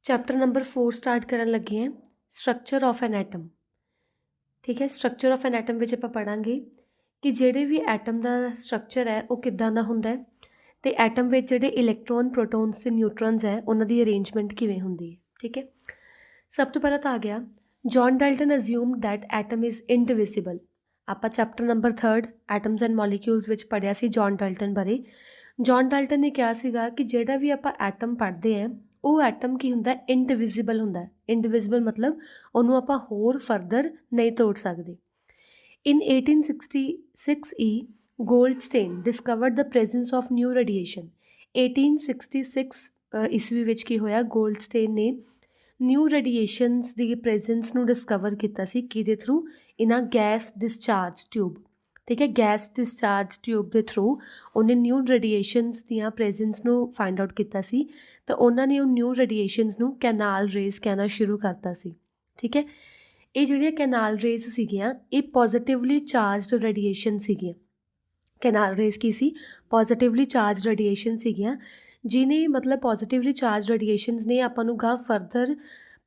Chapter number 4 start करन लगे हैं structure of an atom. ठीक है, structure of an atom which आपां पढ़ांगे कि ਜਿਹੜੇ ਵੀ ਐਟਮ ਦਾ ਸਟਰਕਚਰ ਹੈ ਉਹ ਕਿੱਦਾਂ ਦਾ ਹੁੰਦਾ ਹੈ ਤੇ ਐਟਮ ਵਿੱਚ ਜਿਹੜੇ ਇਲੈਕਟ੍ਰੋਨ ਪ੍ਰੋਟੋਨਸ ਤੇ ਨਿਊਟਰੋਨਸ ਹੈ ਉਹਨਾਂ ਦੀ ਅਰੇਂਜਮੈਂਟ ਕਿਵੇਂ ਹੁੰਦੀ ਹੈ। ਠੀਕ ਹੈ, ਸਭ ਤੋਂ ਪਹਿਲਾਂ ਤਾਂ ਆ ਗਿਆ John Dalton assumed that atom is indivisible. ਆਪਾਂ chapter number 3 atoms and molecules ਵਿੱਚ ਪੜ੍ਹਿਆ ਸੀ ਜੌਨ ਡਾਲਟਨ ਬਾਰੇ। ਜੌਨ ਡਾਲਟਨ ਨੇ ਕਿਹਾ ਸੀਗਾ ਕਿ ਜਿਹੜਾ ਵੀ ਆਪਾਂ ਐਟਮ ਪੜ੍ਹਦੇ ਹਾਂ ਉਹ ਐਟਮ ਕੀ ਹੁੰਦਾ, ਇਨਡਿਵਿਜ਼ੀਬਲ ਹੁੰਦਾ। ਇਨਡਿਵਿਜ਼ੀਬਲ ਮਤਲਬ ਉਹਨੂੰ ਆਪਾਂ ਹੋਰ ਫਰਦਰ ਨਹੀਂ ਤੋੜ ਸਕਦੇ। In 1866 Goldstein discovered the presence of new radiation। 1866 ਈਸਵੀ ਵਿੱਚ ਕੀ ਹੋਇਆ, ਗੋਲਡਸਟੇਨ ਨੇ ਨਿਊ ਰੇਡੀਏਸ਼ਨਸ ਦੀ ਪ੍ਰੈਜ਼ੈਂਸ ਨੂੰ ਡਿਸਕਵਰ ਕੀਤਾ ਸੀ। ਕਿਹਦੇ ਥਰੂ? ਇਹਨਾਂ ਗੈਸ ਡਿਸਚਾਰਜ ਟਿਊਬ। ਠੀਕ ਹੈ, ਗੈਸ ਡਿਸਚਾਰਜ ਟਿਊਬ ਦੇ ਥਰੂ ਉਹਨੇ ਨਿਊ ਰੇਡੀਏਸ਼ਨਸ ਦੀਆਂ ਪ੍ਰੈਜ਼ੈਂਸ ਨੂੰ ਫਾਈਂਡ ਆਊਟ ਕੀਤਾ ਸੀ ਤਾਂ ਉਹਨਾਂ ਨੇ ਉਹ ਨਿਊ ਰੇਡੀਏਸ਼ਨਸ ਨੂੰ ਕੈਨਾਲ ਰੇਜ਼ ਕਹਿਣਾ ਸ਼ੁਰੂ ਕਰਤਾ ਸੀ। ਠੀਕ ਹੈ, ਇਹ ਜਿਹੜੀਆਂ ਕੈਨਾਲ ਰੇਜ਼ ਸੀਗੀਆਂ ਇਹ ਪੋਜ਼ੀਟਿਵਲੀ ਚਾਰਜਡ ਰੇਡੀਏਸ਼ਨ ਸੀਗੀਆਂ। ਕੈਨਾਲ ਰੇਜ਼ ਕੀ ਸੀ? ਪੋਜ਼ੀਟਿਵਲੀ ਚਾਰਜ ਰੇਡੀਏਸ਼ਨ ਸੀਗੀਆਂ, ਜਿਹਨੇ ਮਤਲਬ ਪੋਜ਼ੀਟਿਵਲੀ ਚਾਰਜ ਰੇਡੀਏਸ਼ਨਸ ਨੇ ਆਪਾਂ ਨੂੰ ਗਾ ਫਰਦਰ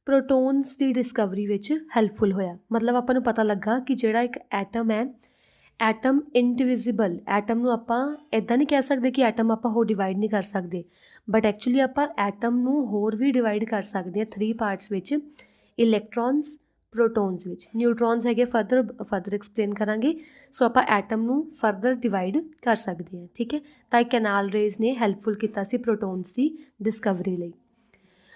ਪ੍ਰੋਟੋਨਸ ਦੀ ਡਿਸਕਵਰੀ ਵਿੱਚ ਹੈਲਪਫੁਲ ਹੋਇਆ। ਮਤਲਬ ਆਪਾਂ ਨੂੰ ਪਤਾ ਲੱਗਾ ਕਿ ਜਿਹੜਾ ਇੱਕ ਐਟਮ ਹੈ, ਐਟਮ ਇਨਡਿਵਿਜ਼ੀਬਲ। ਐਟਮ ਨੂੰ ਆਪਾਂ ਇੱਦਾਂ ਨਹੀਂ ਕਹਿ ਸਕਦੇ ਕਿ ਐਟਮ ਆਪਾਂ ਹੋਰ ਡਿਵਾਈਡ ਨਹੀਂ ਕਰ ਸਕਦੇ, ਬਟ ਐਕਚੁਅਲੀ ਆਪਾਂ ਐਟਮ ਨੂੰ ਹੋਰ ਵੀ ਡਿਵਾਈਡ ਕਰ ਸਕਦੇ ਹਾਂ 3 ਪਾਰਟਸ ਵਿੱਚ, ਇਲੈਕਟ੍ਰੋਨਸ, ਪ੍ਰੋਟੋਨਸ ਵਿੱਚ। ਨਿਊਟਰੋਨਸ ਹੈਗੇ ਫਰਦਰ ਐਕਸਪਲੇਨ ਕਰਾਂਗੇ। ਸੋ ਆਪਾਂ ਐਟਮ ਨੂੰ ਫਰਦਰ ਡਿਵਾਈਡ ਕਰ ਸਕਦੇ ਹਾਂ। ਠੀਕ ਹੈ, ਤਾਂ ਇਹ ਕੈਨਾਲ ਰੇਜ਼ ਨੇ ਹੈਲਪਫੁਲ ਕੀਤਾ ਸੀ ਪ੍ਰੋਟੋਨਸ ਦੀ ਡਿਸਕਵਰੀ ਲਈ।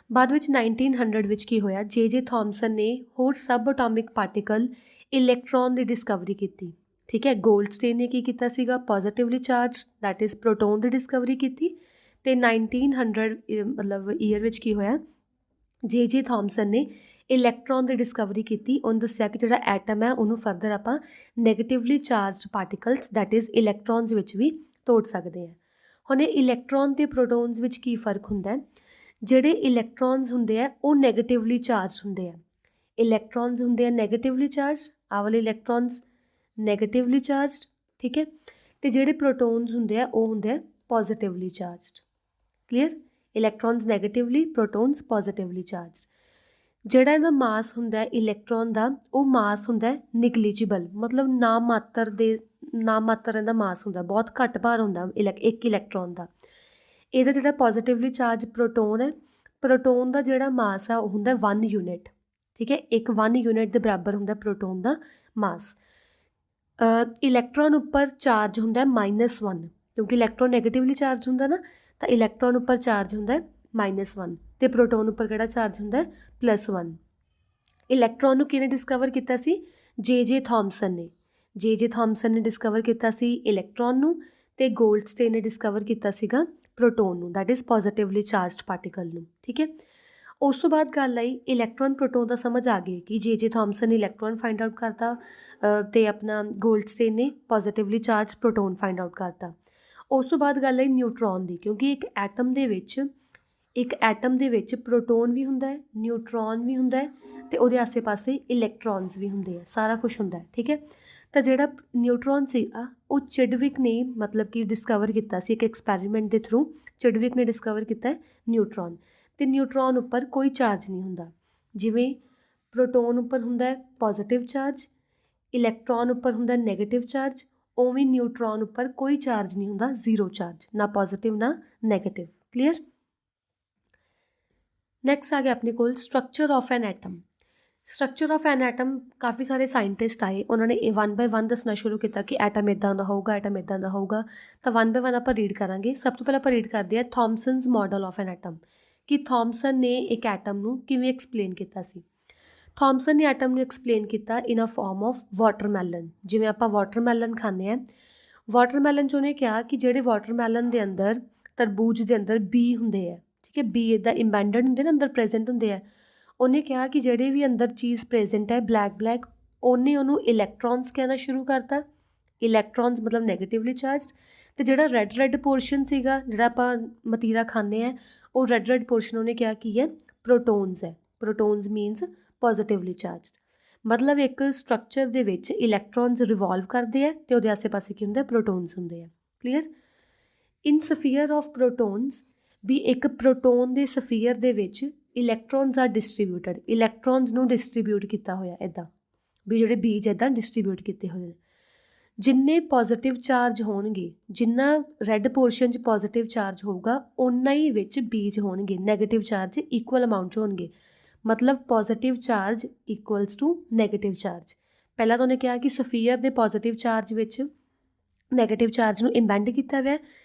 ਬਾਅਦ ਵਿੱਚ 1900 ਵਿੱਚ ਕੀ ਹੋਇਆ, ਜੇ ਥੋਮਸਨ ਨੇ ਹੋਰ ਸਬ ਅਟੋਮਿਕ ਪਾਰਟੀਕਲ ਇਲੈਕਟ੍ਰੋਨ ਦੀ ਡਿਸਕਵਰੀ ਕੀਤੀ। ਠੀਕ ਹੈ, ਗੋਲਡਸਟੇਨ ਨੇ ਕੀ ਕੀਤਾ ਸੀਗਾ, ਪੋਜ਼ੀਟਿਵਲੀ charge that is proton the Discovery ਕੀਤੀ। ਅਤੇ 1900 ਮਤਲਬ ਈਅਰ ਵਿੱਚ ਕੀ ਹੋਇਆ, ਜੇ ਥੋਮਸਨ ਨੇ ਇਲੈਕਟ੍ਰੋਨ ਦੀ ਡਿਸਕਵਰੀ ਕੀਤੀ। ਉਹਨੂੰ ਦੱਸਿਆ ਕਿ ਜਿਹੜਾ ਐਟਮ ਹੈ ਉਹਨੂੰ ਫਰਦਰ ਆਪਾਂ negatively charged particles that is electrons ਵਿੱਚ ਵੀ ਤੋੜ ਸਕਦੇ ਹਾਂ। ਹੁਣ ਇਹ ਇਲੈਕਟ੍ਰੋਨ ਅਤੇ ਪ੍ਰੋਟੋਨਸ ਵਿੱਚ ਕੀ ਫਰਕ ਹੁੰਦਾ? ਜਿਹੜੇ ਇਲੈਕਟ੍ਰੋਨਸ ਹੁੰਦੇ ਆ ਉਹ ਨੈਗੇਟਿਵਲੀ ਚਾਰਜ ਹੁੰਦੇ ਆ। ਇਲੈਕਟ੍ਰੋਨਸ ਹੁੰਦੇ ਆ ਨੈਗੇਟਿਵਲੀ ਚਾਰਜ, ਆਹ ਵਾਲੇ ਇਲੈਕਟ੍ਰੋਨਸ ਨੈਗੇਟਿਵਲੀ ਚਾਰਜਡ। ਠੀਕ ਹੈ, ਅਤੇ ਜਿਹੜੇ ਪ੍ਰੋਟੋਨਸ ਹੁੰਦੇ ਆ ਉਹ ਹੁੰਦੇ ਆ positively charged. Clear? Electrons negatively, protons positively charged. ਜਿਹੜਾ ਇਹਦਾ ਮਾਸ ਹੁੰਦਾ ਇਲੈਕਟ੍ਰੋਨ ਦਾ, ਉਹ ਮਾਸ ਹੁੰਦਾ ਨਿਗਲੀਜੀਬਲ, ਮਤਲਬ ਨਾ ਮਾਤਰ ਇਹਦਾ ਮਾਸ ਹੁੰਦਾ, ਬਹੁਤ ਘੱਟ ਭਾਰ ਹੁੰਦਾ ਇੱਕ ਇਲੈਕਟ੍ਰੋਨ ਦਾ। ਇਹਦਾ ਜਿਹੜਾ ਪੋਜ਼ੀਟਿਵਲੀ ਚਾਰਜ ਪ੍ਰੋਟੋਨ ਹੈ, ਪ੍ਰੋਟੋਨ ਦਾ ਜਿਹੜਾ ਮਾਸ ਆ ਉਹ ਹੁੰਦਾ 1 ਯੂਨਿਟ। ਠੀਕ ਹੈ, ਇੱਕ 1 ਯੂਨਿਟ ਦੇ ਬਰਾਬਰ ਹੁੰਦਾ ਪ੍ਰੋਟੋਨ ਦਾ ਮਾਸ। ਇਲੈਕਟ੍ਰੋਨ ਉੱਪਰ ਚਾਰਜ ਹੁੰਦਾ -1, ਕਿਉਂਕਿ ਇਲੈਕਟ੍ਰੋਨ ਨੈਗੇਟਿਵਲੀ ਚਾਰਜ ਹੁੰਦਾ ਨਾ, ਤਾਂ ਇਲੈਕਟ੍ਰੋਨ ਉੱਪਰ ਚਾਰਜ ਹੁੰਦਾ -1 ਅਤੇ ਪ੍ਰੋਟੋਨ ਉੱਪਰ ਕਿਹੜਾ ਚਾਰਜ ਹੁੰਦਾ +1। ਇਲੈਕਟ੍ਰੋਨ ਨੂੰ ਕਿਹਨੇ ਡਿਸਕਵਰ ਕੀਤਾ ਸੀ? ਜੇ ਥੋਮਸਨ ਨੇ। ਜੇ ਥੋਮਸਨ ਨੇ ਡਿਸਕਵਰ ਕੀਤਾ ਸੀ ਇਲੈਕਟ੍ਰੋਨ ਨੂੰ, ਅਤੇ ਗੋਲਡਸਟੇਨ ਨੇ ਡਿਸਕਵਰ ਕੀਤਾ ਸੀਗਾ ਪ੍ਰੋਟੋਨ ਨੂੰ, ਦੈਟ ਇਜ਼ ਪੋਜ਼ੀਟਿਵਲੀ ਚਾਰਜਡ ਪਾਰਟੀਕਲ ਨੂੰ। ਠੀਕ ਹੈ, ਉਸ ਤੋਂ ਬਾਅਦ ਗੱਲ ਆਈ ਇਲੈਕਟ੍ਰੋਨ ਪ੍ਰੋਟੋਨ ਦਾ ਸਮਝ ਆ ਗਈ ਕਿ ਜੇ ਥੋਮਸਨ ਨੇ ਇਲੈਕਟ੍ਰੋਨ ਫਾਈਂਡ ਆਊਟ ਕਰਤਾ ਅਤੇ ਆਪਣਾ ਗੋਲਡਸਟੇਨ ਨੇ ਪੋਜ਼ੀਟਿਵਲੀ ਚਾਰਜ ਪ੍ਰੋਟੋਨ ਫਾਈਂਡ ਆਊਟ ਕਰਤਾ। ਉਸ ਤੋਂ ਬਾਅਦ ਗੱਲ ਆਈ ਨਿਊਟਰੋਨ ਦੀ, ਕਿਉਂਕਿ ਇੱਕ ਐਟਮ ਦੇ ਵਿੱਚ ਪ੍ਰੋਟੋਨ ਵੀ ਹੁੰਦਾ ਹੈ, ਨਿਊਟਰੋਨ ਵੀ ਹੁੰਦਾ ਹੈ, ਅਤੇ ਉਹਦੇ ਆਸੇ ਪਾਸੇ ਇਲੈਕਟ੍ਰੋਨਸ ਵੀ ਹੁੰਦੇ ਆ, ਸਾਰਾ ਕੁਛ ਹੁੰਦਾ ਹੈ। ਠੀਕ ਹੈ, ਤਾਂ ਜਿਹੜਾ ਨਿਊਟਰੋਨ ਸੀਗਾ ਉਹ ਚਿਡਵਿਕ ਨੇ ਮਤਲਬ ਕਿ ਡਿਸਕਵਰ ਕੀਤਾ ਸੀ ਇੱਕ ਐਕਸਪੈਰੀਮੈਂਟ ਦੇ ਥਰੂ। ਚਿਡਵਿਕ ਨੇ ਡਿਸਕਵਰ ਕੀਤਾ ਹੈ ਨਿਊਟਰੋਨ, ਅਤੇ ਨਿਊਟਰੋਨ ਉੱਪਰ ਕੋਈ ਚਾਰਜ ਨਹੀਂ ਹੁੰਦਾ। ਜਿਵੇਂ ਪ੍ਰੋਟੋਨ ਉੱਪਰ ਹੁੰਦਾ ਹੈ ਪੋਜ਼ੀਟਿਵ ਚਾਰਜ, ਇਲੈਕਟ੍ਰੋਨ ਉੱਪਰ ਹੁੰਦਾ ਨੈਗੇਟਿਵ ਚਾਰਜ, ਉਵੇਂ ਨਿਊਟਰੋਨ ਉੱਪਰ ਕੋਈ ਚਾਰਜ ਨਹੀਂ ਹੁੰਦਾ, 0 ਚਾਰਜ, ਨਾ ਪੋਜ਼ੀਟਿਵ ਨਾ ਨੈਗੇਟਿਵ। ਕਲੀਅਰ? ਨੈਕਸਟ ਆ ਗਿਆ ਆਪਣੇ ਕੋਲ structure of an atom. Structure of an atom, ਕਾਫੀ ਸਾਰੇ ਸਾਇੰਟਿਸਟ ਆਏ, ਉਹਨਾਂ ਨੇ 1 ਬਾਏ 1 ਦੱਸਣਾ ਸ਼ੁਰੂ ਕੀਤਾ ਕਿ ਐਟਮ ਇੱਦਾਂ ਦਾ ਹੋਊਗਾ, ਐਟਮ ਇੱਦਾਂ ਦਾ ਹੋਊਗਾ। ਤਾਂ 1 ਬਾਏ 1 ਆਪਾਂ ਰੀਡ ਕਰਾਂਗੇ। ਸਭ ਤੋਂ ਪਹਿਲਾਂ ਆਪਾਂ ਰੀਡ ਕਰਦੇ ਹਾਂ ਥੋਮਸਨਸ ਮਾਡਲ ਆਫ ਐਨ ਐਟਮ, ਕਿ ਥੋਮਸਨ ਨੇ ਇੱਕ ਐਟਮ ਨੂੰ ਕਿਵੇਂ ਐਕਸਪਲੇਨ ਕੀਤਾ ਸੀ। ਥੋਮਸਨ ਨੇ ਐਟਮ ਨੂੰ ਐਕਸਪਲੇਨ ਕੀਤਾ ਇਨ ਅ ਫਾਰਮ ਆਫ ਵਾਟਰਮੈਲਨ। ਜਿਵੇਂ ਆਪਾਂ ਵਾਟਰਮੈਲਨ ਖਾਂਦੇ ਹਾਂ, ਵਾਟਰਮੈਲਨ 'ਚ ਉਹਨੇ ਕਿਹਾ ਕਿ ਜਿਹੜੇ ਵਾਟਰਮੈਲਨ ਦੇ ਅੰਦਰ, ਤਰਬੂਜ ਦੇ ਅੰਦਰ ਬੀ ਹੁੰਦੇ ਆ। ਠੀਕ ਹੈ, ਬੀ ਇੱਦਾਂ ਇੰਬੈਂਡਡ ਹੁੰਦੇ ਨਾ, ਅੰਦਰ ਪ੍ਰੈਜੈਂਟ ਹੁੰਦੇ ਆ। ਉਹਨੇ ਕਿਹਾ ਕਿ ਜਿਹੜੇ ਵੀ ਅੰਦਰ ਚੀਜ਼ ਪ੍ਰੈਜੈਂਟ ਹੈ ਬਲੈਕ, ਉਹਨੂੰ ਇਲੈਕਟ੍ਰੋਨਸ ਕਹਿਣਾ ਸ਼ੁਰੂ ਕਰਤਾ। ਇਲੈਕਟ੍ਰੋਨਸ ਮਤਲਬ ਨੈਗੇਟਿਵਲੀ ਚਾਰਜਡ, ਅਤੇ ਜਿਹੜਾ ਰੈੱਡ ਪੋਰਸ਼ਨ ਸੀਗਾ, ਜਿਹੜਾ ਆਪਾਂ ਮਤੀਰਾ ਖਾਂਦੇ ਹਾਂ, ਉਹ ਰੈੱਡ ਪੋਰਸ਼ਨ ਉਹਨੇ ਕਿਹਾ ਕੀ ਹੈ, ਪ੍ਰੋਟੋਨਸ ਹੈ। Protons means ਪੋਜ਼ੀਟਿਵਲੀ charged. ਮਤਲਬ ਇੱਕ ਸਟਰਕਚਰ ਦੇ ਵਿੱਚ ਇਲੈਕਟ੍ਰੋਨਸ ਰਿਵੋਲਵ ਕਰਦੇ ਆ ਅਤੇ ਉਹਦੇ ਆਸੇ ਪਾਸੇ ਕੀ ਹੁੰਦਾ, ਪ੍ਰੋਟੋਨਸ ਹੁੰਦੇ ਆ। Clear? In sphere of protons, ਵੀ ਇੱਕ ਪ੍ਰੋਟੋਨ ਦੇ ਸਫੀਅਰ ਦੇ ਵਿੱਚ ਇਲੈਕਟ੍ਰੋਨਸ ਆਰ ਡਿਸਟ੍ਰੀਬਿਊਟਡ, ਇਲੈਕਟ੍ਰੋਨਸ ਨੂੰ ਡਿਸਟ੍ਰੀਬਿਊਟ ਕੀਤਾ ਹੋਇਆ ਇੱਦਾਂ ਵੀ ਜਿਹੜੇ ਬੀਜ ਇੱਦਾਂ ਡਿਸਟ੍ਰੀਬਿਊਟ ਕੀਤੇ ਹੋਏ ਨੇ। ਜਿੰਨੇ ਪੋਜ਼ੀਟਿਵ ਚਾਰਜ ਹੋਣਗੇ, ਜਿੰਨਾ ਰੈੱਡ ਪੋਰਸ਼ਨ 'ਚ ਪੋਜ਼ੀਟਿਵ ਚਾਰਜ ਹੋਊਗਾ ਓਨਾ ਹੀ ਵਿੱਚ ਬੀਜ ਹੋਣਗੇ ਨੈਗੇਟਿਵ ਚਾਰਜ ਇਕੁਅਲ ਅਮਾਊਂਟ 'ਚ ਹੋਣਗੇ। ਮਤਲਬ positive charge equals to negative charge. ਪਹਿਲਾਂ ਤਾਂ ਉਹਨੇ ਕਿਹਾ ਕਿ ਸਫੀਅਰ ਦੇ ਪੋਜ਼ੀਟਿਵ ਚਾਰਜ ਵਿੱਚ ਨੈਗੇਟਿਵ ਚਾਰਜ ਨੂੰ ਇੰਬੈਂਡ ਕੀਤਾ ਹੋਇਆ।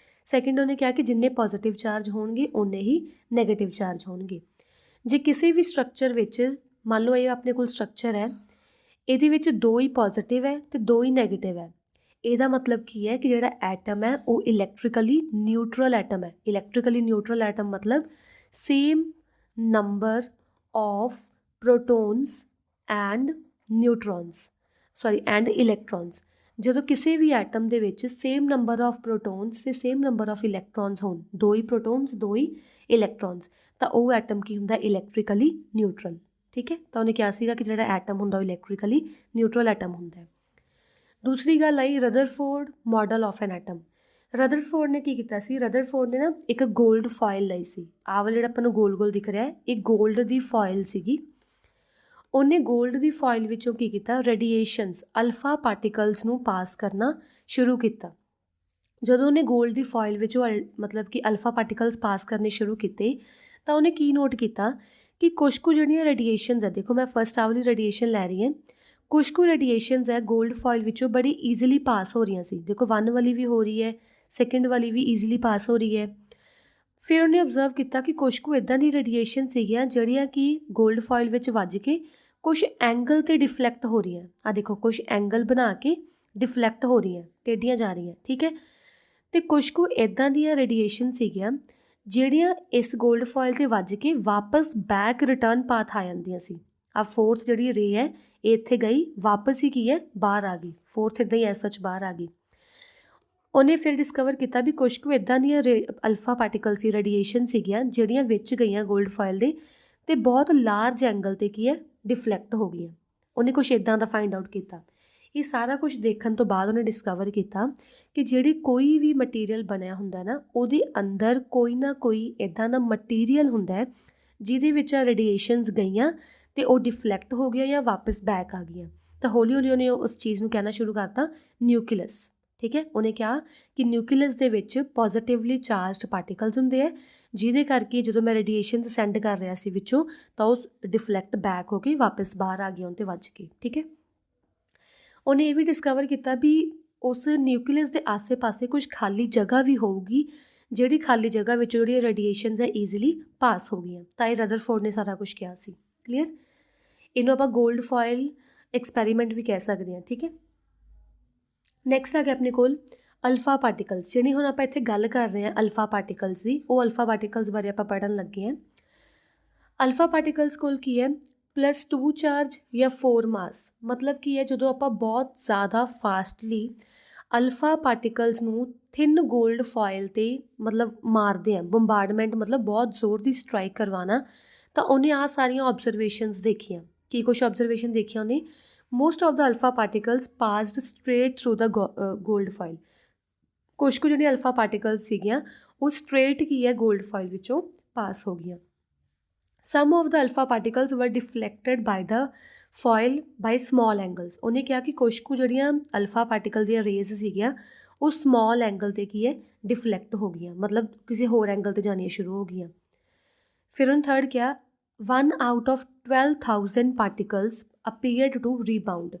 ਸੈਕਿੰਡ ਉਹਨੇ ਕਿਹਾ ਕਿ ਜਿੰਨੇ ਪੋਜ਼ੀਟਿਵ ਚਾਰਜ ਹੋਣਗੇ ਓਨੇ ਹੀ ਨੈਗੇਟਿਵ ਚਾਰਜ ਹੋਣਗੇ। ਜੇ ਕਿਸੇ ਵੀ ਸਟਰਕਚਰ ਵਿੱਚ ਮੰਨ ਲਓ ਇਹ ਆਪਣੇ ਕੋਲ ਸਟਰਕਚਰ ਹੈ, ਇਹਦੇ ਵਿੱਚ 2 ਹੀ ਪੋਜ਼ੀਟਿਵ ਹੈ ਅਤੇ 2 ਹੀ ਨੈਗੇਟਿਵ ਹੈ, ਇਹਦਾ ਮਤਲਬ ਕੀ ਹੈ ਕਿ ਜਿਹੜਾ ਐਟਮ ਹੈ ਉਹ ਇਲੈਕਟ੍ਰੀਕਲੀ ਨਿਊਟਰਲ ਐਟਮ ਹੈ। ਇਲੈਕਟ੍ਰੀਕਲੀ ਨਿਊਟਰਲ ਐਟਮ ਮਤਲਬ same number of protons and electrons. ਜਦੋਂ ਕਿਸੇ ਵੀ ਐਟਮ ਦੇ ਵਿੱਚ ਸੇਮ ਨੰਬਰ ਆਫ ਪ੍ਰੋਟੋਨਸ ਅਤੇ ਸੇਮ ਨੰਬਰ ਆਫ ਇਲੈਕਟ੍ਰੋਨਸ ਹੋਣ, 2 ਹੀ ਪ੍ਰੋਟੋਨਸ 2 ਹੀ ਇਲੈਕਟ੍ਰੋਨਸ, ਤਾਂ ਉਹ ਐਟਮ ਕੀ ਹੁੰਦਾ, ਇਲੈਕਟ੍ਰੀਕਲੀ ਨਿਊਟਰਲ। ਠੀਕ ਹੈ, ਤਾਂ ਉਹਨੇ ਕਿਹਾ ਸੀਗਾ ਕਿ ਜਿਹੜਾ ਐਟਮ ਹੁੰਦਾ ਉਹ ਇਲੈਕਟ੍ਰੀਕਲੀ ਨਿਊਟਰਲ ਐਟਮ ਹੁੰਦਾ ਹੈ। ਦੂਸਰੀ ਗੱਲ ਆਈ Rutherford model of an atom. Rutherford ਨੇ ਕੀ ਕੀਤਾ ਸੀ, ਰਦਰਫੋਰਡ ਨੇ ਨਾ ਇੱਕ ਗੋਲਡ ਫੋਇਲ ਲਈ ਸੀ। ਆਹ ਵਾਲਾ ਜਿਹੜਾ ਆਪਾਂ ਨੂੰ ਗੋਲ ਗੋਲ ਦਿਖ ਰਿਹਾ ਹੈ, ਇਹ ਗੋਲਡ ਦੀ ਫੋਇਲ ਸੀਗੀ। ਉਹਨੇ ਗੋਲਡ ਦੀ ਫੋਇਲ ਵਿੱਚੋਂ ਕੀ ਕੀਤਾ, ਰੇਡੀਏਸ਼ਨਸ ਅਲਫਾ ਪਾਰਟੀਕਲਸ ਨੂੰ ਪਾਸ ਕਰਨਾ ਸ਼ੁਰੂ ਕੀਤਾ। ਜਦੋਂ ਉਹਨੇ ਗੋਲਡ ਦੀ ਫੋਇਲ ਵਿੱਚੋਂ ਮਤਲਬ ਕਿ ਅਲਫਾ ਪਾਰਟੀਕਲਸ ਪਾਸ ਕਰਨੇ ਸ਼ੁਰੂ ਕੀਤੇ ਤਾਂ ਉਹਨੇ ਕੀ ਨੋਟ ਕੀਤਾ ਕਿ ਕੁਛ ਕੁ ਜਿਹੜੀਆਂ ਰੇਡੀਏਸ਼ਨਸ ਹੈ, ਦੇਖੋ ਮੈਂ ਫਸਟ ਆਹ ਵਾਲੀ ਰੇਡੀਏਸ਼ਨ ਲੈ ਰਹੀ ਹਾਂ, ਕੁਛ ਕੁ ਰੇਡੀਏਸ਼ਨਸ ਹੈ ਗੋਲਡ ਫੋਇਲ ਵਿੱਚੋਂ ਬੜੀ ਈਜ਼ੀਲੀ ਪਾਸ ਹੋ ਰਹੀਆਂ ਸੀ। ਦੇਖੋ 1 ਵਾਲੀ ਵੀ ਹੋ ਰਹੀ ਹੈ, ਸੈਕਿੰਡ ਵਾਲੀ ਵੀ ਈਜ਼ੀਲੀ ਪਾਸ ਹੋ ਰਹੀ ਹੈ। ਫਿਰ ਉਹਨੇ ਓਬਜ਼ਰਵ ਕੀਤਾ ਕਿ ਕੁਛ ਕੁ ਇੱਦਾਂ ਦੀ ਰੇਡੀਏਸ਼ਨ ਸੀਗੀਆਂ ਜਿਹੜੀਆਂ ਕਿ ਗੋਲਡ ਫੋਇਲ ਵਿੱਚ ਵੱਜ ਕੇ ਕੁਛ ਐਂਗਲ 'ਤੇ ਡਿਫਲੈਕਟ ਹੋ ਰਹੀਆਂ। ਆਹ ਦੇਖੋ ਕੁਛ ਐਂਗਲ ਬਣਾ ਕੇ ਡਿਫਲੈਕਟ ਹੋ ਰਹੀਆਂ, ਟੇਢੀਆਂ ਜਾ ਰਹੀਆਂ। ਠੀਕ ਹੈ, ਅਤੇ ਕੁਛ ਕੁ ਇੱਦਾਂ ਦੀਆਂ ਰੇਡੀਏਸ਼ਨ ਸੀਗੀਆਂ ਜਿਹੜੀਆਂ ਇਸ ਗੋਲਡ ਫੋਇਲ 'ਤੇ ਵੱਜ ਕੇ ਵਾਪਸ ਬੈਕ ਰਿਟਰਨ ਪਾਥ ਆ ਜਾਂਦੀਆਂ ਸੀ। ਆਹ ਫੋਰਥ ਜਿਹੜੀ ਰੇ ਹੈ ਇਹ ਇੱਥੇ ਗਈ, ਵਾਪਸ ਹੀ ਕੀ ਹੈ ਬਾਹਰ ਆ ਗਈ, ਫੋਰਥ ਇੱਦਾਂ ਹੀ ਐਸ ਸੱਚ ਬਾਹਰ ਆ ਗਈ। ਉਹਨੇ ਫਿਰ ਡਿਸਕਵਰ ਕੀਤਾ ਵੀ ਕੁਛ ਕੁ ਇੱਦਾਂ ਦੀਆਂ ਅਲਫਾ ਪਾਰਟੀਕਲ ਸੀ, ਰੇਡੀਏਸ਼ਨ ਸੀਗੀਆਂ ਜਿਹੜੀਆਂ ਵਿੱਚ ਗਈਆਂ ਗੋਲਡ ਫੋਇਲ ਦੇ ਅਤੇ ਬਹੁਤ ਲਾਰਜ ਐਂਗਲ 'ਤੇ ਕੀ ਹੈ ਡਿਫਲੈਕਟ ਹੋ ਗਈਆਂ। ਉਹਨੇ ਕੁਛ ਇੱਦਾਂ ਦਾ ਫਾਈਂਡ ਆਊਟ ਕੀਤਾ। ਇਹ ਸਾਰਾ ਕੁਝ ਦੇਖਣ ਤੋਂ ਬਾਅਦ ਉਹਨੇ ਡਿਸਕਵਰ ਕੀਤਾ ਕਿ ਜਿਹੜੀ ਕੋਈ ਵੀ ਮਟੀਰੀਅਲ ਬਣਿਆ ਹੁੰਦਾ ਨਾ ਉਹਦੇ ਅੰਦਰ ਕੋਈ ਨਾ ਕੋਈ ਇੱਦਾਂ ਦਾ ਮਟੀਰੀਅਲ ਹੁੰਦਾ ਹੈ ਜਿਹਦੇ ਵਿੱਚ ਆ ਰੇਡੀਏਸ਼ਨਸ ਗਈਆਂ ਅਤੇ ਉਹ ਡਿਫਲੈਕਟ ਹੋ ਗਿਆ ਜਾਂ ਵਾਪਸ ਬੈਕ ਆ ਗਈਆਂ। ਤਾਂ ਹੌਲੀ ਹੌਲੀ ਉਹਨੇ ਉਸ ਚੀਜ਼ ਨੂੰ ਕਹਿਣਾ ਸ਼ੁਰੂ ਕਰਤਾ ਨਿਊਕਲੀਅਸ। ਠੀਕ ਹੈ, ਉਹਨੇ ਕਿਹਾ ਕਿ ਨਿਊਕਲੀਅਸ ਦੇ ਵਿੱਚ ਪੋਜ਼ੀਟਿਵਲੀ ਚਾਰਜਡ ਪਾਰਟੀਕਲਸ ਹੁੰਦੇ ਹੈ ਜਿਹਦੇ ਕਰਕੇ ਜਦੋਂ ਮੈਂ ਰੇਡੀਏਸ਼ਨ ਸੈਂਡ ਕਰ ਰਿਹਾ ਸੀ ਵਿੱਚੋਂ ਤਾਂ ਉਹ ਡਿਫਲੈਕਟ ਬੈਕ ਹੋ ਕੇ ਵਾਪਸ ਬਾਹਰ ਆ ਗਈਆਂ ਉਹਦੇ ਵੱਜ ਕੇ। ਠੀਕ ਹੈ, ਉਹਨੇ ਇਹ ਵੀ ਡਿਸਕਵਰ ਕੀਤਾ ਵੀ ਉਸ ਨਿਊਕਲੀਅਸ ਦੇ ਆਸੇ ਪਾਸੇ ਕੁਝ ਖਾਲੀ ਜਗ੍ਹਾ ਵੀ ਹੋਊਗੀ ਜਿਹੜੀ ਖਾਲੀ ਜਗ੍ਹਾ ਵਿੱਚ ਜਿਹੜੀਆਂ ਰੇਡੀਏਸ਼ਨਸ ਹੈ ਈਜ਼ੀਲੀ ਪਾਸ ਹੋ ਗਈਆਂ। ਤਾਂ ਇਹ ਰਦਰਫੋਰਡ ਨੇ ਸਾਰਾ ਕੁਝ ਕਿਹਾ ਸੀ। ਕਲੀਅਰ, ਇਹਨੂੰ ਆਪਾਂ ਗੋਲਡ ਫੋਇਲ ਐਕਸਪੈਰੀਮੈਂਟ ਵੀ ਕਹਿ ਸਕਦੇ ਹਾਂ। ਠੀਕ ਹੈ, ਨੈਕਸਟ ਆ ਗਿਆ ਆਪਣੇ ਕੋਲ ਅਲਫਾ ਪਾਰਟੀਕਲਸ। ਜਿਹੜੀ ਹੁਣ ਆਪਾਂ ਇੱਥੇ ਗੱਲ ਕਰ ਰਹੇ ਹਾਂ ਅਲਫਾ ਪਾਰਟੀਕਲਸ ਦੀ, ਉਹ ਅਲਫਾ ਪਾਰਟੀਕਲਸ ਬਾਰੇ ਆਪਾਂ ਪੜ੍ਹਨ ਲੱਗੇ ਹਾਂ। ਅਲਫਾ ਪਾਰਟੀਕਲਸ ਕੋਲ ਕੀ ਹੈ, +2 ਚਾਰਜ ਜਾਂ 4 ਮਾਸ। ਮਤਲਬ ਕੀ ਹੈ, ਜਦੋਂ ਆਪਾਂ ਬਹੁਤ ਜ਼ਿਆਦਾ ਫਾਸਟਲੀ ਅਲਫਾ ਪਾਰਟੀਕਲਸ ਨੂੰ ਥਿਨ ਗੋਲਡ ਫੋਇਲ 'ਤੇ ਮਤਲਬ ਮਾਰਦੇ ਹਾਂ, ਬੰਬਾਰਡਮੈਂਟ ਮਤਲਬ ਬਹੁਤ ਜ਼ੋਰ ਦੀ ਸਟਰਾਈਕ ਕਰਵਾਉਣਾ, ਤਾਂ ਉਹਨੇ ਆਹ ਸਾਰੀਆਂ ਆਬਜ਼ਰਵੇਸ਼ਨਸ ਦੇਖੀਆਂ। ਕੀ ਕੁਛ ਆਬਜ਼ਰਵੇਸ਼ਨ ਦੇਖਿਆ ਉਹਨੇ, most of the alpha particles passed straight through the gold foil. ਕੁਛ ਕੁ ਜਿਹੜੀਆਂ ਅਲਫਾ ਪਾਰਟੀਕਲਸ ਸੀਗੀਆਂ ਉਹ ਸਟਰੇਟ ਕੀ ਹੈ ਗੋਲਡ ਫੋਇਲ ਵਿੱਚੋਂ ਪਾਸ ਹੋ ਗਈਆਂ। Some of the alpha particles ਵਰ ਡਿਫਲੈਕਟਡ ਬਾਈ ਦਾ ਫੋਇਲ ਬਾਈ ਸਮਾਲ ਐਂਗਲਸ। ਉਹਨੇ ਕਿਹਾ ਕਿ ਕੁਛ ਕੁ ਜਿਹੜੀਆਂ ਅਲਫਾ ਪਾਰਟੀਕਲ ਦੀਆਂ ਰੇਜ਼ ਸੀਗੀਆਂ ਉਹ ਸਮਾਲ ਐਂਗਲ 'ਤੇ ਕੀ ਹੈ ਡਿਫਲੈਕਟ ਹੋ ਗਈਆਂ, ਮਤਲਬ ਕਿਸੇ ਹੋਰ ਐਂਗਲ 'ਤੇ ਜਾਣੀਆਂ ਸ਼ੁਰੂ ਹੋ ਗਈਆਂ। ਫਿਰ ਉਹਨੇ ਥਰਡ ਕਿਹਾ 1 out of 12,000 particles appeared to rebound.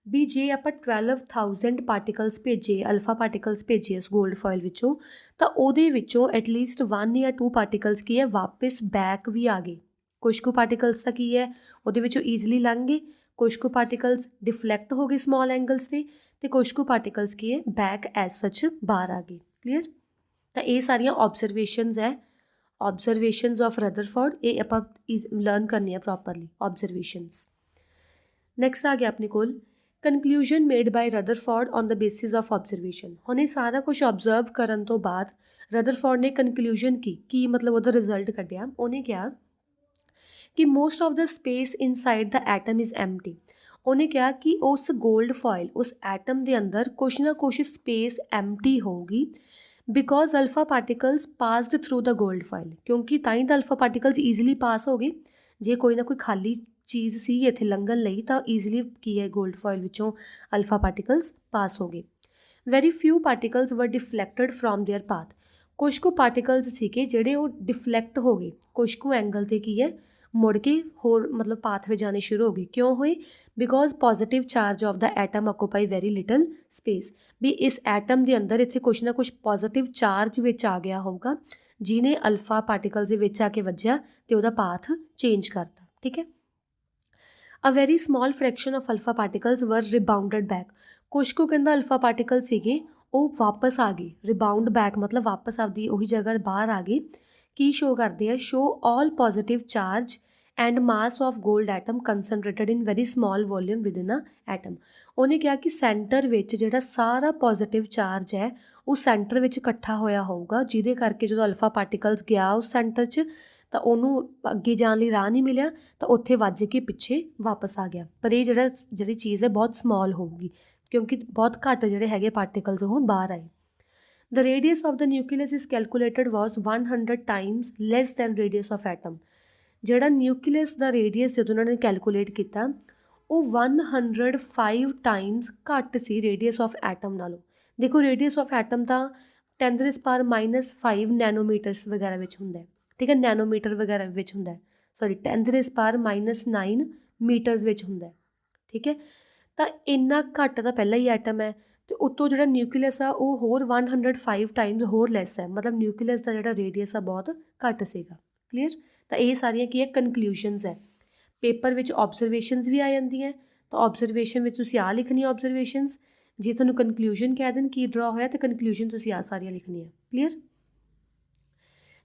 ਵੀ ਜੇ ਆਪਾਂ 12,000 ਪਾਰਟੀਕਲਸ ਭੇਜੇ, ਅਲਫਾ ਪਾਰਟੀਕਲਸ ਭੇਜੇ ਉਸ ਗੋਲਡ ਫੋਇਲ ਵਿੱਚੋਂ, ਤਾਂ ਉਹਦੇ ਵਿੱਚੋਂ ਐਟਲੀਸਟ 1 ਜਾਂ 2 ਪਾਰਟੀਕਲਸ ਕੀ ਹੈ ਵਾਪਸ ਬੈਕ ਵੀ ਆ ਗਏ। ਕੁਛ ਕੁ ਪਾਰਟੀਕਲਸ ਤਾਂ ਕੀ ਹੈ ਉਹਦੇ ਵਿੱਚੋਂ ਈਜ਼ੀਲੀ ਲੰਘ ਗਏ, ਕੁਛ ਕੁ ਪਾਰਟੀਕਲਸ ਡਿਫਲੈਕਟ ਹੋ ਗਏ ਸਮਾਲ ਐਂਗਲਸ 'ਤੇ, ਅਤੇ ਕੁਛ ਕੁ ਪਾਰਟੀਕਲਸ ਕੀ ਹੈ ਬੈਕ ਐਜ਼ ਸੱਚ ਬਾਹਰ ਆ ਗਏ। ਕਲੀਅਰ, ਤਾਂ ਇਹ ਸਾਰੀਆਂ ਆਬਜ਼ਰਵੇਸ਼ਨਸ ਹੈ, ਆਬਜ਼ਰਵੇਸ਼ਨਸ ਆਫ ਰਦਰਫੋਰਡ, ਇਹ ਆਪਾਂ ਲਰਨ ਕਰਨੀ ਹੈ ਪ੍ਰੋਪਰਲੀ ਆਬਜ਼ਰਵੇਸ਼ਨਸ। ਨੈਕਸਟ ਆ ਗਿਆ ਆਪਣੇ ਕੋਲ conclusion made by Rutherford on the basis of observation. ਹੁਣ ਇਹ ਸਾਰਾ ਕੁਛ ਆਬਜ਼ਰਵ ਕਰਨ ਤੋਂ ਬਾਅਦ ਰਦਰਫੋਰਡ ਨੇ ਕਨਕਲੂਜਨ ਕੀ ਮਤਲਬ ਉਹਦਾ ਰਿਜ਼ਲਟ ਕੱਢਿਆ। ਉਹਨੇ ਕਿਹਾ ਕਿ most of the space inside the atom is empty. ਉਹਨੇ ਕਿਹਾ ਕਿ ਉਸ ਗੋਲਡ ਫੋਇਲ, ਉਸ ਐਟਮ ਦੇ ਅੰਦਰ ਕੁਛ ਨਾ ਕੁਛ ਸਪੇਸ ਐਮਟੀ ਹੋਊਗੀ, because alpha particles passed through the gold foil, क्योंकि ਤਾਂ ਹੀ ਤਾਂ ਅਲਫਾ ਪਾਰਟੀਕਲਸ ਈਜ਼ੀਲੀ ਪਾਸ ਹੋ ਗਏ। ਜੇ ਕੋਈ ਨਾ ਕੋਈ ਖਾਲੀ ਚੀਜ਼ ਸੀ ਇੱਥੇ ਲੰਘਣ ਲਈ ਤਾਂ ਈਜ਼ੀਲੀ ਕੀ ਹੈ ਗੋਲਡ ਫॉइल ਵਿੱਚੋਂ ਅਲਫਾ ਪਾਰਟੀਕਲਸ ਪਾਸ ਹੋ ਗਏ। ਵੈਰੀ ਫਿਊ ਪਾਰਟੀਕਲਸ ਵਰ ਡਿਫਲੈਕਟਡ ਫਰੋਮ देयर ਪਾਥ, ਕੁਛ ਕੁ ਪਾਰਟੀਕਲਸ ਸੀਗੇ ਜਿਹੜੇ ਉਹ ਡਿਫਲੈਕਟ ਹੋ ਗਏ, ਕੁਛ ਕੁ ਐਂਗਲ 'ਤੇ ਕੀ ਹੈ ਮੁੜ ਕੇ ਹੋਰ ਮਤਲਬ ਪਾਥਵੇ ਜਾਣੇ ਸ਼ੁਰੂ ਹੋ ਗਏ। ਕਿਉਂ ਹੋਏ? Because positive charge of the atom occupy very little space, ਵੀ ਇਸ ਐਟਮ ਦੇ ਅੰਦਰ ਇੱਥੇ ਕੁਛ ਨਾ ਕੁਛ ਪੋਜ਼ੀਟਿਵ ਚਾਰਜ ਵਿੱਚ ਆ ਗਿਆ ਹੋਊਗਾ ਜਿਹਨੇ ਅਲਫਾ ਪਾਰਟੀਕਲਸ ਦੇ ਵਿੱਚ ਆ ਕੇ ਵੱਜਿਆ ਅਤੇ ਉਹਦਾ ਪਾਥ ਚੇਂਜ ਕਰਤਾ। ਠੀਕ ਹੈ। A very small fraction of alpha particles were rebounded back, ਕੁਛ ਕੁ ਕਹਿੰਦਾ ਅਲਫਾ ਪਾਰਟੀਕਲ ਸੀਗੇ ਉਹ ਵਾਪਸ ਆ ਗਏ। ਰਿਬਾਊਂਡ ਬੈਕ ਮਤਲਬ ਵਾਪਸ ਆਪਦੀ ਉਹੀ ਜਗ੍ਹਾ ਬਾਹਰ ਆ ਗਏ। ਕੀ ਸ਼ੋ ਕਰਦੇ ਆ? Show all positive charge and mass of gold atom concentrated in very small volume within a atom. ਉਹਨੇ ਕਿਹਾ ਕਿ ਸੈਂਟਰ ਵਿੱਚ ਜਿਹੜਾ ਸਾਰਾ ਪੋਜ਼ੀਟਿਵ ਚਾਰਜ ਹੈ ਉਹ ਸੈਂਟਰ ਵਿੱਚ ਇਕੱਠਾ ਹੋਇਆ ਹੋਊਗਾ, ਜਿਹਦੇ ਕਰਕੇ ਜਦੋਂ ਅਲਫਾ ਪਾਰਟੀਕਲਸ ਗਿਆ ਉਸ ਸੈਂਟਰ 'ਚ ਤਾਂ ਉਹਨੂੰ ਅੱਗੇ ਜਾਣ ਲਈ ਰਾਹ ਨਹੀਂ ਮਿਲਿਆ ਤਾਂ ਉੱਥੇ ਵੱਜ ਕੇ ਪਿੱਛੇ ਵਾਪਸ ਆ ਗਿਆ। ਪਰ ਇਹ ਜਿਹੜੀ ਚੀਜ਼ ਹੈ ਬਹੁਤ ਸਮਾਲ ਹੋਊਗੀ ਕਿਉਂਕਿ ਬਹੁਤ ਘੱਟ ਜਿਹੜੇ ਹੈਗੇ ਪਾਰਟੀਕਲਸ ਉਹ ਬਾਹਰ ਆਏ। The radius of the nucleus is calculated was 100 times less than radius of atom। ਜਿਹੜਾ ਨਿਊਕਲੀਅਸ ਦਾ ਰੇਡੀਅਸ ਜਦੋਂ ਉਹਨਾਂ ਨੇ ਕੈਲਕੂਲੇਟ ਕੀਤਾ ਉਹ 105 ਟਾਈਮਸ ਘੱਟ ਸੀ ਰੇਡੀਅਸ ਆਫ ਐਟਮ ਨਾਲੋਂ। ਦੇਖੋ ਰੇਡੀਅਸ ਆਫ ਐਟਮ ਤਾਂ 10⁻⁵ ਨੈਨੋਮੀਟਰਸ ਵਗੈਰਾ ਵਿੱਚ ਹੁੰਦਾ ਹੈ। ਠੀਕ ਹੈ, ਨੈਨੋਮੀਟਰ ਵਗੈਰਾ ਵਿੱਚ ਹੁੰਦਾ ਹੈ, ਸੌਰੀ 10⁻⁹ ਮੀਟਰਸ ਵਿੱਚ ਹੁੰਦਾ ਹੈ। ਠੀਕ ਹੈ, ਤਾਂ ਇੰਨਾ ਘੱਟ ਤਾਂ ਪਹਿਲਾਂ ਹੀ ਐਟਮ ਹੈ ਅਤੇ ਉੱਤੋਂ ਜਿਹੜਾ ਨਿਊਕਲੀਅਸ ਆ ਉਹ ਹੋਰ 105 ਟਾਈਮਸ ਹੋਰ ਲੈਸ ਹੈ, ਮਤਲਬ ਨਿਊਕਲੀਅਸ ਦਾ ਜਿਹੜਾ ਰੇਡੀਅਸ ਆ ਬਹੁਤ ਘੱਟ ਸੀਗਾ। ਕਲੀਅਰ? ਤਾਂ ਇਹ ਸਾਰੀਆਂ ਕੀ ਹੈ ਕਨਕਲੂਸ਼ਨਸ ਹੈ। ਪੇਪਰ ਵਿੱਚ ਓਬਜ਼ਰਵੇਸ਼ਨਸ ਵੀ ਆ ਜਾਂਦੀਆਂ, ਤਾਂ ਓਬਜ਼ਰਵੇਸ਼ਨ ਵਿੱਚ ਤੁਸੀਂ ਆਹ ਲਿਖਣੀ ਓਬਜ਼ਰਵੇਸ਼ਨਸ, ਜੇ ਤੁਹਾਨੂੰ ਕਨਕਲੂਜਨ ਕਹਿ ਦੇਣ ਕੀ ਡਰਾ ਹੋਇਆ ਤਾਂ ਕਨਕਲੂਜਨ ਤੁਸੀਂ ਆਹ ਸਾਰੀਆਂ ਲਿਖਣੀਆਂ। ਕਲੀਅਰ?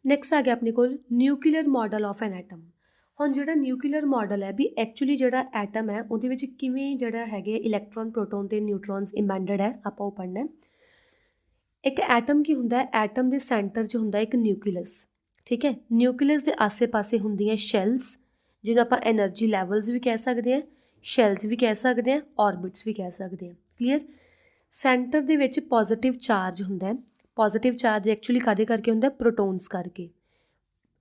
ਨੈਕਸਟ ਆ ਗਿਆ ਆਪਣੇ ਕੋਲ nuclear model of an atom. ਹੁਣ ਜਿਹੜਾ ਨਿਊਕਲੀਅਰ ਮਾਡਲ ਹੈ ਵੀ ਐਕਚੁਅਲੀ ਜਿਹੜਾ ਐਟਮ ਹੈ ਉਹਦੇ ਵਿੱਚ ਕਿਵੇਂ ਜਿਹੜਾ ਹੈਗੇ ਇਲੈਕਟ੍ਰੋਨ ਪ੍ਰੋਟੋਨ ਅਤੇ ਨਿਊਟਰੋਨਸ ਇੰਬੈਂਡਡ ਹੈ ਆਪਾਂ ਉਹ ਪੜ੍ਹਨਾ। ਇੱਕ ਐਟਮ ਕੀ ਹੁੰਦਾ? ਐਟਮ ਦੇ ਸੈਂਟਰ 'ਚ ਹੁੰਦਾ ਇੱਕ ਨਿਊਕਲੀਅਸ। ਠੀਕ ਹੈ, ਨਿਊਕਲੀਅਸ ਦੇ ਆਸੇ ਪਾਸੇ ਹੁੰਦੀਆਂ ਸ਼ੈਲਸ ਜਿਹਨੂੰ ਆਪਾਂ ਐਨਰਜੀ ਲੈਵਲਸ ਵੀ ਕਹਿ ਸਕਦੇ ਹਾਂ, ਸ਼ੈਲਸ ਵੀ ਕਹਿ ਸਕਦੇ ਹਾਂ, ਔਰਬਿਟਸ ਵੀ ਕਹਿ ਸਕਦੇ ਹਾਂ। ਕਲੀਅਰ? ਸੈਂਟਰ ਦੇ ਵਿੱਚ ਪੋਜ਼ੀਟਿਵ ਚਾਰਜ ਹੁੰਦਾ। ਪੋਜ਼ੀਟਿਵ ਚਾਰਜ ਐਕਚੁਅਲੀ ਕਾਹਦੇ ਕਰਕੇ ਹੁੰਦਾ? ਪ੍ਰੋਟੋਨਸ ਕਰਕੇ।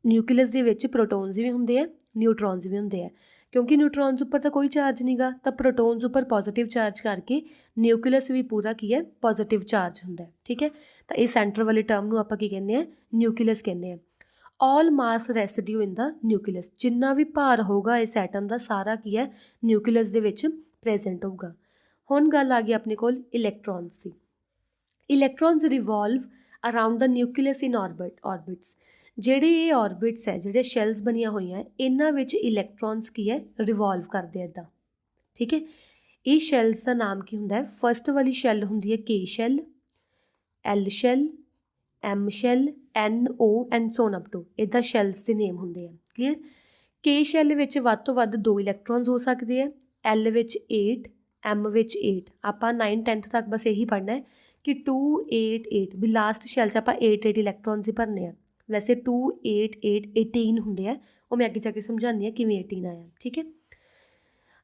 ਨਿਊਕਲੀਅਸ ਦੇ ਵਿੱਚ ਪ੍ਰੋਟੋਨਸ ਵੀ ਹੁੰਦੇ ਆ, ਨਿਊਟਰੋਨਸ ਵੀ ਹੁੰਦੇ ਆ। ਕਿਉਂਕਿ ਨਿਊਟਰੋਨਸ ਉੱਪਰ ਤਾਂ ਕੋਈ ਚਾਰਜ ਨਹੀਂ ਗਾ ਤਾਂ ਪ੍ਰੋਟੋਨਸ ਉੱਪਰ ਪੋਜ਼ੀਟਿਵ ਚਾਰਜ ਕਰਕੇ ਨਿਊਕਲੀਅਸ ਵੀ ਪੂਰਾ ਕੀ ਹੈ ਪੋਜ਼ੀਟਿਵ ਚਾਰਜ ਹੁੰਦਾ। ਠੀਕ ਹੈ, ਤਾਂ ਇਹ ਸੈਂਟਰ ਵਾਲੀ ਟਰਮ ਨੂੰ ਆਪਾਂ ਕੀ ਕਹਿੰਦੇ ਆ? ਨਿਊਕਲੀਅਸ ਕਹਿੰਦੇ ਆ। ਆਲ ਮਾਸ ਰੈਸੀਡਿਊ ਇਨ ਦਾ ਨਿਊਕਲੀਅਸ, ਜਿੰਨਾ ਵੀ ਭਾਰ ਹੋਊਗਾ ਇਸ ਐਟਮ ਦਾ ਸਾਰਾ ਕੀ ਹੈ ਨਿਊਕਲੀਅਸ ਦੇ ਵਿੱਚ ਪ੍ਰੈਜ਼ੈਂਟ ਹੋਊਗਾ। ਹੁਣ ਗੱਲ ਆ ਗਈ ਆਪਣੇ ਕੋਲ ਇਲੈਕਟ੍ਰੋਨਸ ਦੀ। ਇਲੈਕਟ੍ਰੋਨਸ ਰਿਵੋਲਵ ਅਰਾਊਂਡ ਦਾ ਨਿਊਕਲੀਅਸ ਇਨ ਔਰਬਿਟਸ। ਜਿਹੜੇ ਇਹ ਔਰਬਿਟਸ ਹੈ, ਜਿਹੜੇ ਸ਼ੈਲਸ ਬਣੀਆਂ ਹੋਈਆਂ ਇਹਨਾਂ ਵਿੱਚ ਇਲੈਕਟ੍ਰੋਨਸ ਕੀ ਹੈ ਰਿਵੋਲਵ ਕਰਦੇ ਇੱਦਾਂ। ਠੀਕ ਹੈ, ਇਹ ਸ਼ੈਲਸ ਦਾ ਨਾਮ ਕੀ ਹੁੰਦਾ? ਫਸਟ ਵਾਲੀ ਸ਼ੈਲ ਹੁੰਦੀ ਹੈ K shell, L shell, M shell, NO and so on up to, ਇੱਦਾਂ ਸ਼ੈਲਸ ਦੇ ਨੇਮ ਹੁੰਦੇ ਆ। ਕਲੀਅਰ? ਕੇ ਸ਼ੈਲ ਵਿੱਚ ਵੱਧ ਤੋਂ ਵੱਧ 2 ਇਲੈਕਟ੍ਰੋਨਸ ਹੋ ਸਕਦੇ ਆ, ਐਲ ਵਿੱਚ 8, ਐਮ ਵਿੱਚ 8। ਆਪਾਂ 9th-10th ਤੱਕ ਬਸ ਇਹੀ ਪੜ੍ਹਨਾ ਹੈ ਕਿ 2 8 8 ਵੀ ਲਾਸਟ ਸ਼ੈਲ 'ਚ ਆਪਾਂ 8 8 ਇਲੈਕਟ੍ਰੋਨਸ ਹੀ ਭਰਨੇ ਆ। ਵੈਸੇ 2 8 8 18 ਹੁੰਦੇ ਆ, ਉਹ ਮੈਂ ਅੱਗੇ ਜਾ ਕੇ ਸਮਝਾਉਂਦੀ ਹਾਂ ਕਿਵੇਂ 18 ਆਇਆ। ਠੀਕ ਹੈ,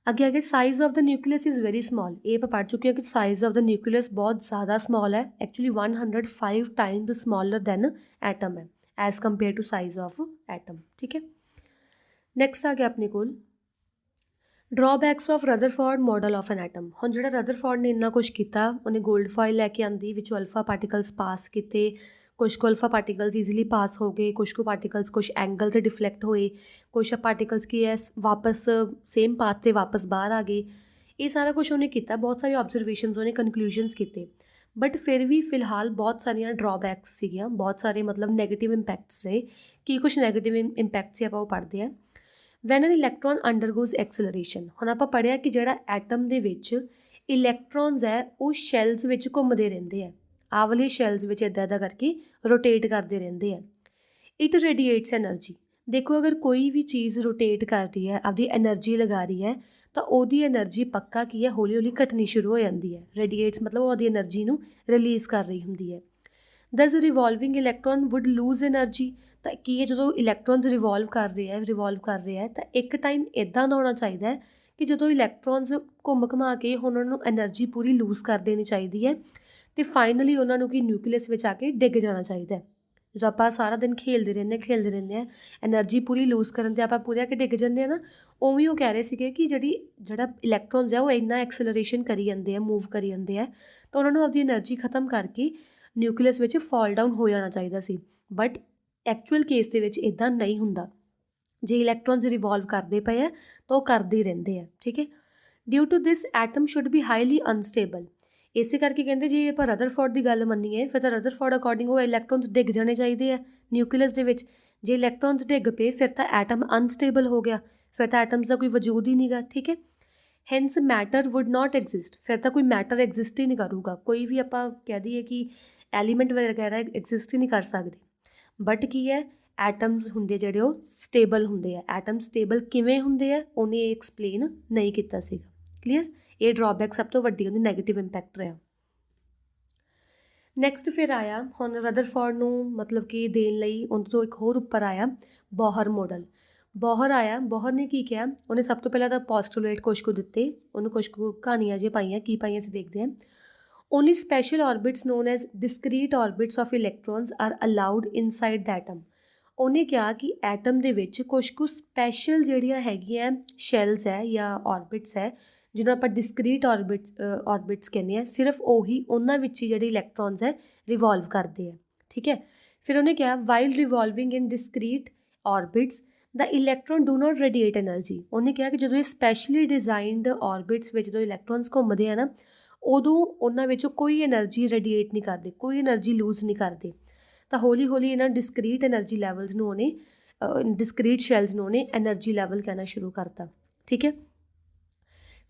ਅੱਗੇ size of the nucleus is very small. ਇਹ ਆਪਾਂ ਪੜ੍ਹ ਚੁੱਕੇ ਹਾਂ ਕਿ ਸਾਈਜ਼ ਆਫ ਦ ਨਿਊਕਲੀਅਸ ਬਹੁਤ ਜ਼ਿਆਦਾ ਸਮਾਲ ਹੈ, actually 105 times smaller than atom ਹੈ as compare to size of atom. ਠੀਕ ਹੈ, ਨੈਕਸਟ ਆ ਗਿਆ ਆਪਣੇ ਕੋਲ drawbacks of Rutherford model of an atom. ਹੁਣ ਜਿਹੜਾ ਰਦਰਫੋਰਡ ਨੇ ਇੰਨਾ ਕੁਛ ਕੀਤਾ, ਉਹਨੇ ਗੋਲਡ ਫॉइल ਲੈ ਕੇ ਆਂਦੀ, ਵਿੱਚੋਂ ਅਲਫਾ ਪਾਰਟੀਕਲਸ ਪਾਸ ਕੀਤੇ, ਕੁਛ ਕੁ ਅਲਫਾ ਪਾਰਟੀਕਲਸ ਈਜ਼ੀਲੀ ਪਾਸ ਹੋ ਗਏ, ਕੁਛ ਕੁ ਪਾਰਟੀਕਲਸ ਕੁਛ ਐਂਗਲ 'ਤੇ ਡਿਫਲੈਕਟ ਹੋਏ, ਕੁਛ ਪਾਰਟੀਕਲਸ ਕੀ ਹੈ ਵਾਪਸ ਸੇਮ ਪਾਥ 'ਤੇ ਵਾਪਸ ਬਾਹਰ ਆ ਗਏ। ਇਹ ਸਾਰਾ ਕੁਛ ਉਹਨੇ ਕੀਤਾ, ਬਹੁਤ ਸਾਰੀ ਓਬਜ਼ਰਵੇਸ਼ਨਸ ਉਹਨੇ ਕਨਕਲੂਜਨਸ ਕੀਤੇ, ਬਟ ਫਿਰ ਵੀ ਫਿਲਹਾਲ ਬਹੁਤ ਸਾਰੀਆਂ ਡਰਾਬੈਕਸ ਸੀਗੀਆਂ, ਬਹੁਤ ਸਾਰੇ ਮਤਲਬ ਨੈਗੇਟਿਵ ਇੰਪੈਕਟਸ ਰਹੇ। ਕੀ ਕੁਛ ਨੈਗੇਟਿਵ ਇੰਪੈਕਟ ਸੀ ਆਪਾਂ ਉਹ ਪੜ੍ਹਦੇ ਹਾਂ। ਵੈਨ ਐਨ ਇਲੈਕਟ੍ਰੋਨ ਅੰਡਰਗੋਜ਼ ਐਕਸਲਰੇਸ਼ਨ। ਹੁਣ ਆਪਾਂ ਪੜ੍ਹਿਆ ਕਿ ਜਿਹੜਾ ਐਟਮ ਦੇ ਵਿੱਚ ਇਲੈਕਟ੍ਰੋਨਸ ਹੈ ਉਹ ਸ਼ੈਲਸ ਵਿੱਚ ਘੁੰਮਦੇ ਰਹਿੰਦੇ ਆ, ਆਹ ਵਾਲੀ ਸ਼ੈਲਸ ਵਿੱਚ ਇੱਦਾਂ ਕਰਕੇ ਰੋਟੇਟ ਕਰਦੇ ਰਹਿੰਦੇ ਆ। It radiates energy. ਦੇਖੋ ਅਗਰ ਕੋਈ ਵੀ ਚੀਜ਼ ਰੋਟੇਟ ਕਰ ਰਹੀ ਹੈ, ਆਪਦੀ ਐਨਰਜੀ ਲਗਾ ਰਹੀ ਹੈ, ਤਾਂ ਉਹਦੀ ਐਨਰਜੀ ਪੱਕਾ ਕੀ ਹੈ ਹੌਲੀ ਹੌਲੀ ਘਟਣੀ ਸ਼ੁਰੂ ਹੋ ਜਾਂਦੀ ਹੈ। ਰੇਡੀਏਟਸ ਮਤਲਬ ਉਹ ਉਹਦੀ ਐਨਰਜੀ ਨੂੰ ਰਿਲੀਜ਼ ਕਰ ਰਹੀ ਹੁੰਦੀ ਹੈ। Thus revolving electron would lose energy. ਤਾਂ ਕੀ ਹੈ ਜਦੋਂ ਇਲੈਕਟ੍ਰੋਨਸ ਰਿਵੋਲਵ ਕਰ ਰਹੇ ਆ ਤਾਂ ਇੱਕ ਟਾਈਮ ਇੱਦਾਂ ਦਾ ਹੋਣਾ ਚਾਹੀਦਾ ਹੈ ਕਿ ਜਦੋਂ ਇਲੈਕਟ੍ਰੋਨਸ ਘੁੰਮ ਘੁਮਾ ਕੇ ਹੁਣ ਉਹਨਾਂ ਨੂੰ ਐਨਰਜੀ ਪੂਰੀ ਲੂਜ਼ ਕਰ ਦੇਣੀ ਚਾਹੀਦੀ ਹੈ ਤੇ ਫਾਈਨਲੀ ਉਹਨਾਂ ਨੂੰ ਕੀ ਨਿਊਕਲੀਅਸ ਵਿੱਚ ਆ ਕੇ ਡਿੱਗ ਜਾਣਾ ਚਾਹੀਦਾ। ਜਦੋਂ ਆਪਾਂ ਸਾਰਾ ਦਿਨ ਖੇਲਦੇ ਰਹਿੰਦੇ ਹਾਂ ਐਨਰਜੀ ਪੂਰੀ ਲੂਜ਼ ਕਰਨ 'ਤੇ ਆਪਾਂ ਪੂਰੇ ਆ ਕੇ ਡਿੱਗ ਜਾਂਦੇ ਹਾਂ ਨਾ, ਉਵੇਂ ਉਹ ਕਹਿ ਰਹੇ ਸੀਗੇ ਕਿ ਜਿਹੜਾ ਇਲੈਕਟ੍ਰੋਨਸ ਹੈ ਉਹ ਇੰਨਾ ਐਕਸਲਰੇਸ਼ਨ ਕਰੀ ਜਾਂਦੇ ਆ, ਮੂਵ ਕਰੀ ਜਾਂਦੇ ਆ, ਤਾਂ ਉਹਨਾਂ ਨੂੰ ਆਪਣੀ ਐਨਰਜੀ ਖਤਮ ਕਰਕੇ ਨਿਊਕਲੀਅਸ ਵਿੱਚ ਫਾਲ ਡਾਊਨ ਹੋ ਜਾਣਾ ਚਾਹੀਦਾ ਸੀ। ਬਟ ਐਕਚੁਅਲ ਕੇਸ ਦੇ ਵਿੱਚ ਇੱਦਾਂ ਨਹੀਂ ਹੁੰਦਾ। ਜੇ ਇਲੈਕਟ੍ਰੋਨਸ ਰਿਵੋਲਵ ਕਰਦੇ ਪਏ ਆ ਤਾਂ ਉਹ ਕਰਦੇ ਹੀ ਰਹਿੰਦੇ ਆ, ਠੀਕ ਹੈ। Due to this atom should be highly unstable. ਇਸੇ ਕਰਕੇ ਕਹਿੰਦੇ ਜੇ ਆਪਾਂ ਰਦਰਫੋਰਡ ਦੀ ਗੱਲ ਮੰਨੀਏ ਫਿਰ ਤਾਂ ਰਦਰਫੋਰਡ ਅਕੋਰਡਿੰਗ ਉਹ ਇਲੈਕਟ੍ਰੋਨਸ ਡਿੱਗ ਜਾਣੇ ਚਾਹੀਦੇ ਆ ਨਿਊਕਲੀਅਸ ਦੇ ਵਿੱਚ। ਜੇ ਇਲੈਕਟ੍ਰੋਨਸ ਡਿੱਗ ਪਏ ਫਿਰ ਤਾਂ ਐਟਮ ਅਨਸਟੇਬਲ ਹੋ ਗਿਆ, ਫਿਰ ਤਾਂ ਐਟਮਸ ਦਾ ਕੋਈ ਵਜੂਦ ਹੀ ਨਹੀਂਗਾ, ਠੀਕ ਹੈ। ਹੈਂਸ ਮੈਟਰ ਵੁੱਡ ਨਾਟ ਐਗਜ਼ਿਸਟ, ਫਿਰ ਤਾਂ ਕੋਈ ਮੈਟਰ ਐਗਜ਼ਿਸਟ ਹੀ ਨਹੀਂ ਕਰੂਗਾ, ਕੋਈ ਵੀ ਆਪਾਂ ਕਹਿ ਦਈਏ ਕਿ ਐਲੀਮੈਂਟ ਵਗੈਰਾ ਐਗਜ਼ਿਸਟ ਹੀ ਨਹੀਂ ਕਰ ਸਕਦੇ। ਬਟ ਕੀ ਹੈ, ਐਟਮਸ ਹੁੰਦੇ ਜਿਹੜੇ ਉਹ ਸਟੇਬਲ ਹੁੰਦੇ ਆ। ਐਟਮ ਸਟੇਬਲ ਕਿਵੇਂ ਹੁੰਦੇ ਆ ਉਹਨੇ ਇਹ ਐਕਸਪਲੇਨ ਨਹੀਂ ਕੀਤਾ ਸੀਗਾ। ਕਲੀਅਰ, ਇਹ ਡਰਾਬੈਕ ਸਭ ਤੋਂ ਵੱਡੀ ਉਹਦੀ ਨੈਗੇਟਿਵ ਇੰਪੈਕਟ ਰਿਹਾ। ਨੈਕਸਟ ਫਿਰ ਆਇਆ ਹੁਣ ਰਦਰਫੋਰਡ ਨੂੰ ਮਤਲਬ ਕਿ ਦੇਣ ਲਈ ਉਹਨਾਂ ਤੋਂ ਇੱਕ ਹੋਰ ਉੱਪਰ ਆਇਆ ਬੋਹਰ ਮਾਡਲ। ਬੋਹਰ ਆਇਆ, ਬੋਹਰ ਨੇ ਕੀ ਕਿਹਾ, ਉਹਨੇ ਸਭ ਤੋਂ ਪਹਿਲਾਂ ਤਾਂ ਪੋਸਟੂਲੇਟ ਕੁਛ ਕੁ ਦਿੱਤੇ, ਉਹਨੂੰ ਕੁਛ ਕੁ ਕਹਾਣੀਆਂ ਜਿਹੀਆਂ ਪਾਈਆਂ, ਕੀ ਪਾਈਆਂ ਅਸੀਂ ਦੇਖਦੇ ਹਾਂ। Only special orbits known as discrete orbits of electrons are allowed inside the atom. ਉਹਨੇ ਕਿਹਾ ਕਿ ਐਟਮ ਦੇ ਵਿੱਚ ਕੁਛ ਕੁ ਸਪੈਸ਼ਲ ਜਿਹੜੀਆਂ ਹੈਗੀਆਂ ਸ਼ੈਲਸ ਹੈ ਜਾਂ ਆਰਬਿਟਸ ਹੈ, ਜਿਹਨੂੰ ਆਪਾਂ ਡਿਸਕਰੀਟ ਆਰਬਿਟਸ ਕਹਿੰਦੇ ਹਾਂ, ਸਿਰਫ ਉਹੀ ਉਹਨਾਂ ਵਿੱਚ ਹੀ ਜਿਹੜੇ ਇਲੈਕਟ੍ਰੋਨਸ ਹੈ ਰਿਵੋਲਵ ਕਰਦੇ ਆ, ਠੀਕ ਹੈ। ਫਿਰ ਉਹਨੇ ਕਿਹਾ while revolving in discrete orbits the electron do not radiate energy. ਉਹਨੇ ਕਿਹਾ ਕਿ ਜਦੋਂ ਇਹ ਸਪੈਸ਼ਲੀ ਡਿਜ਼ਾਈਨਡ ਆਰਬਿਟਸ ਵਿੱਚ ਜਦੋਂ ਇਲੈਕਟ੍ਰੋਨਸ ਘੁੰਮਦੇ ਆ ਨਾ, ਉਦੋਂ ਉਹਨਾਂ ਵਿੱਚੋਂ ਕੋਈ ਐਨਰਜੀ ਰੇਡੀਏਟ ਨਹੀਂ ਕਰਦੇ, ਕੋਈ ਐਨਰਜੀ ਲੂਜ਼ ਨਹੀਂ ਕਰਦੇ। ਤਾਂ ਹੌਲੀ ਹੌਲੀ ਇਹਨਾਂ ਡਿਸਕਰੀਟ ਐਨਰਜੀ ਲੈਵਲਸ ਨੂੰ ਉਹਨੇ ਡਿਸਕਰੀਟ ਸ਼ੈਲਸ ਨੂੰ ਉਹਨੇ ਐਨਰਜੀ ਲੈਵਲ ਕਹਿਣਾ ਸ਼ੁਰੂ ਕਰਤਾ, ਠੀਕ ਹੈ।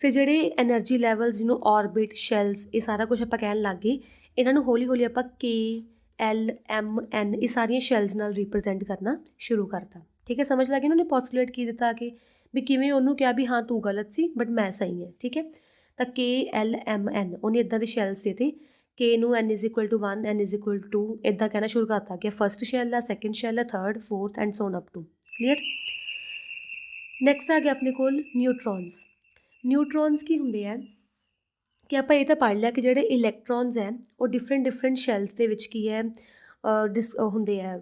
ਫਿਰ ਜਿਹੜੇ ਐਨਰਜੀ ਲੈਵਲ ਜਿਹਨੂੰ ਆਰਬਿਟ ਸ਼ੈਲਸ ਇਹ ਸਾਰਾ ਕੁਝ ਆਪਾਂ ਕਹਿਣ ਲੱਗ ਗਏ, ਇਹਨਾਂ ਨੂੰ ਹੌਲੀ ਹੌਲੀ ਆਪਾਂ KLMN ਇਹ ਸਾਰੀਆਂ ਸ਼ੈਲਸ ਨਾਲ ਰਿਪਰੈਜ਼ੈਂਟ ਕਰਨਾ ਸ਼ੁਰੂ ਕਰਤਾ, ਠੀਕ ਹੈ। ਸਮਝ ਲੱਗ ਗਈ ਉਹਨਾਂ ਨੇ ਪੋਸਟੂਲੇਟ ਕੀ ਦਿੱਤਾ ਕਿ ਵੀ ਕਿਵੇਂ ਉਹਨੂੰ ਕਿਹਾ ਵੀ ਹਾਂ ਤੂੰ ਗਲਤ ਸੀ ਬਟ ਮੈਂ ਸਹੀ ਹੈ, ਠੀਕ ਹੈ। ਤਾਂ KLMN ਉਹਨੇ ਇੱਦਾਂ ਦੇ ਸ਼ੈਲਸ ਦਿੱਤੇ, K ਨੂੰ N = 1 N = 2 ਇੱਦਾਂ ਕਹਿਣਾ ਸ਼ੁਰੂ ਕਰਤਾ ਕਿ ਫਸਟ ਸ਼ੈਲ ਆ, ਸੈਕਿੰਡ ਸ਼ੈਲ ਆ, third, fourth and so up to. Clear. Next ਆ ਗਿਆ ਆਪਣੇ ਕੋਲ ਨਿਊਟਰੋਨਸ। ਨਿਊਟਰੋਨਸ ਕੀ ਹੁੰਦੇ ਆ ਕਿ ਆਪਾਂ ਇਹ ਤਾਂ ਪੜ੍ਹ ਲਿਆ ਕਿ ਜਿਹੜੇ ਇਲੈਕਟ੍ਰੋਨਸ ਹੈ ਉਹ ਡਿਫਰੈਂਟ ਸ਼ੈਲਸ ਦੇ ਵਿੱਚ ਕੀ ਹੈ ਹੁੰਦੇ ਆ,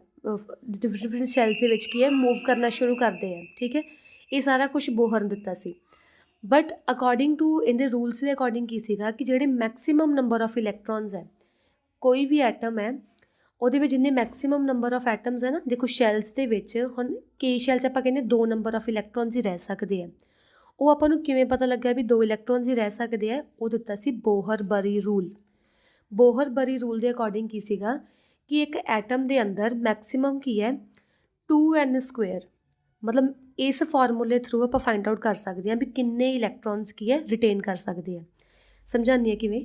ਡਿਫਰੈਂਟ ਸ਼ੈਲਸ ਦੇ ਵਿੱਚ ਕੀ ਹੈ ਮੂਵ ਕਰਨਾ ਸ਼ੁਰੂ ਕਰਦੇ ਆ, ਠੀਕ ਹੈ। ਇਹ ਸਾਰਾ ਕੁਛ ਬੋਹਰ ਨੇ ਦਿੱਤਾ ਸੀ। ਬਟ ਅਕੋਰਡਿੰਗ ਟੂ ਇਹਦੇ ਰੂਲਸ ਦੇ ਅਕੋਰਡਿੰਗ ਕੀ ਸੀਗਾ ਕਿ ਜਿਹੜੇ ਮੈਕਸੀਮਮ ਨੰਬਰ ਆਫ ਇਲੈਕਟ੍ਰੋਨਸ ਹੈ, ਕੋਈ ਵੀ ਐਟਮ ਹੈ ਉਹਦੇ ਵਿੱਚ ਜਿੰਨੇ ਮੈਕਸੀਮਮ ਨੰਬਰ ਆਫ ਐਟਮਸ ਹੈ ਨਾ, ਦੇਖੋ ਸ਼ੈਲਸ ਦੇ ਵਿੱਚ ਹੁਣ K ਸ਼ੈਲ 'ਚ ਆਪਾਂ ਕਹਿੰਦੇ 2 ਨੰਬਰ ਆਫ ਇਲੈਕਟ੍ਰੋਨਸ ਹੀ ਰਹਿ ਸਕਦੇ ਆ। ਉਹ ਆਪਾਂ ਨੂੰ ਕਿਵੇਂ ਪਤਾ ਲੱਗਿਆ ਵੀ 2 ਇਲੈਕਟ੍ਰੋਨਸ ਹੀ ਰਹਿ ਸਕਦੇ ਆ, ਉਹ ਦਿੱਤਾ ਸੀ ਬੋਹਰ-ਬਰੀ ਰੂਲ। ਬੋਹਰ-ਬਰੀ ਰੂਲ ਦੇ ਅਕੋਰਡਿੰਗ ਕੀ ਸੀਗਾ ਕਿ ਇੱਕ ਐਟਮ ਦੇ ਅੰਦਰ ਮੈਕਸੀਮਮ ਕੀ ਹੈ 2n², ਮਤਲਬ ਇਸ ਫਾਰਮੂਲੇ ਥਰੂ ਆਪਾਂ ਫਾਈਂਡ ਆਊਟ ਕਰ ਸਕਦੇ ਹਾਂ ਵੀ ਕਿੰਨੇ ਇਲੈਕਟ੍ਰੋਨਸ ਕੀ ਹੈ ਰਿਟੇਨ ਕਰ ਸਕਦੇ ਆ। ਸਮਝਾਉਂਦੀ ਹਾਂ ਕਿਵੇਂ,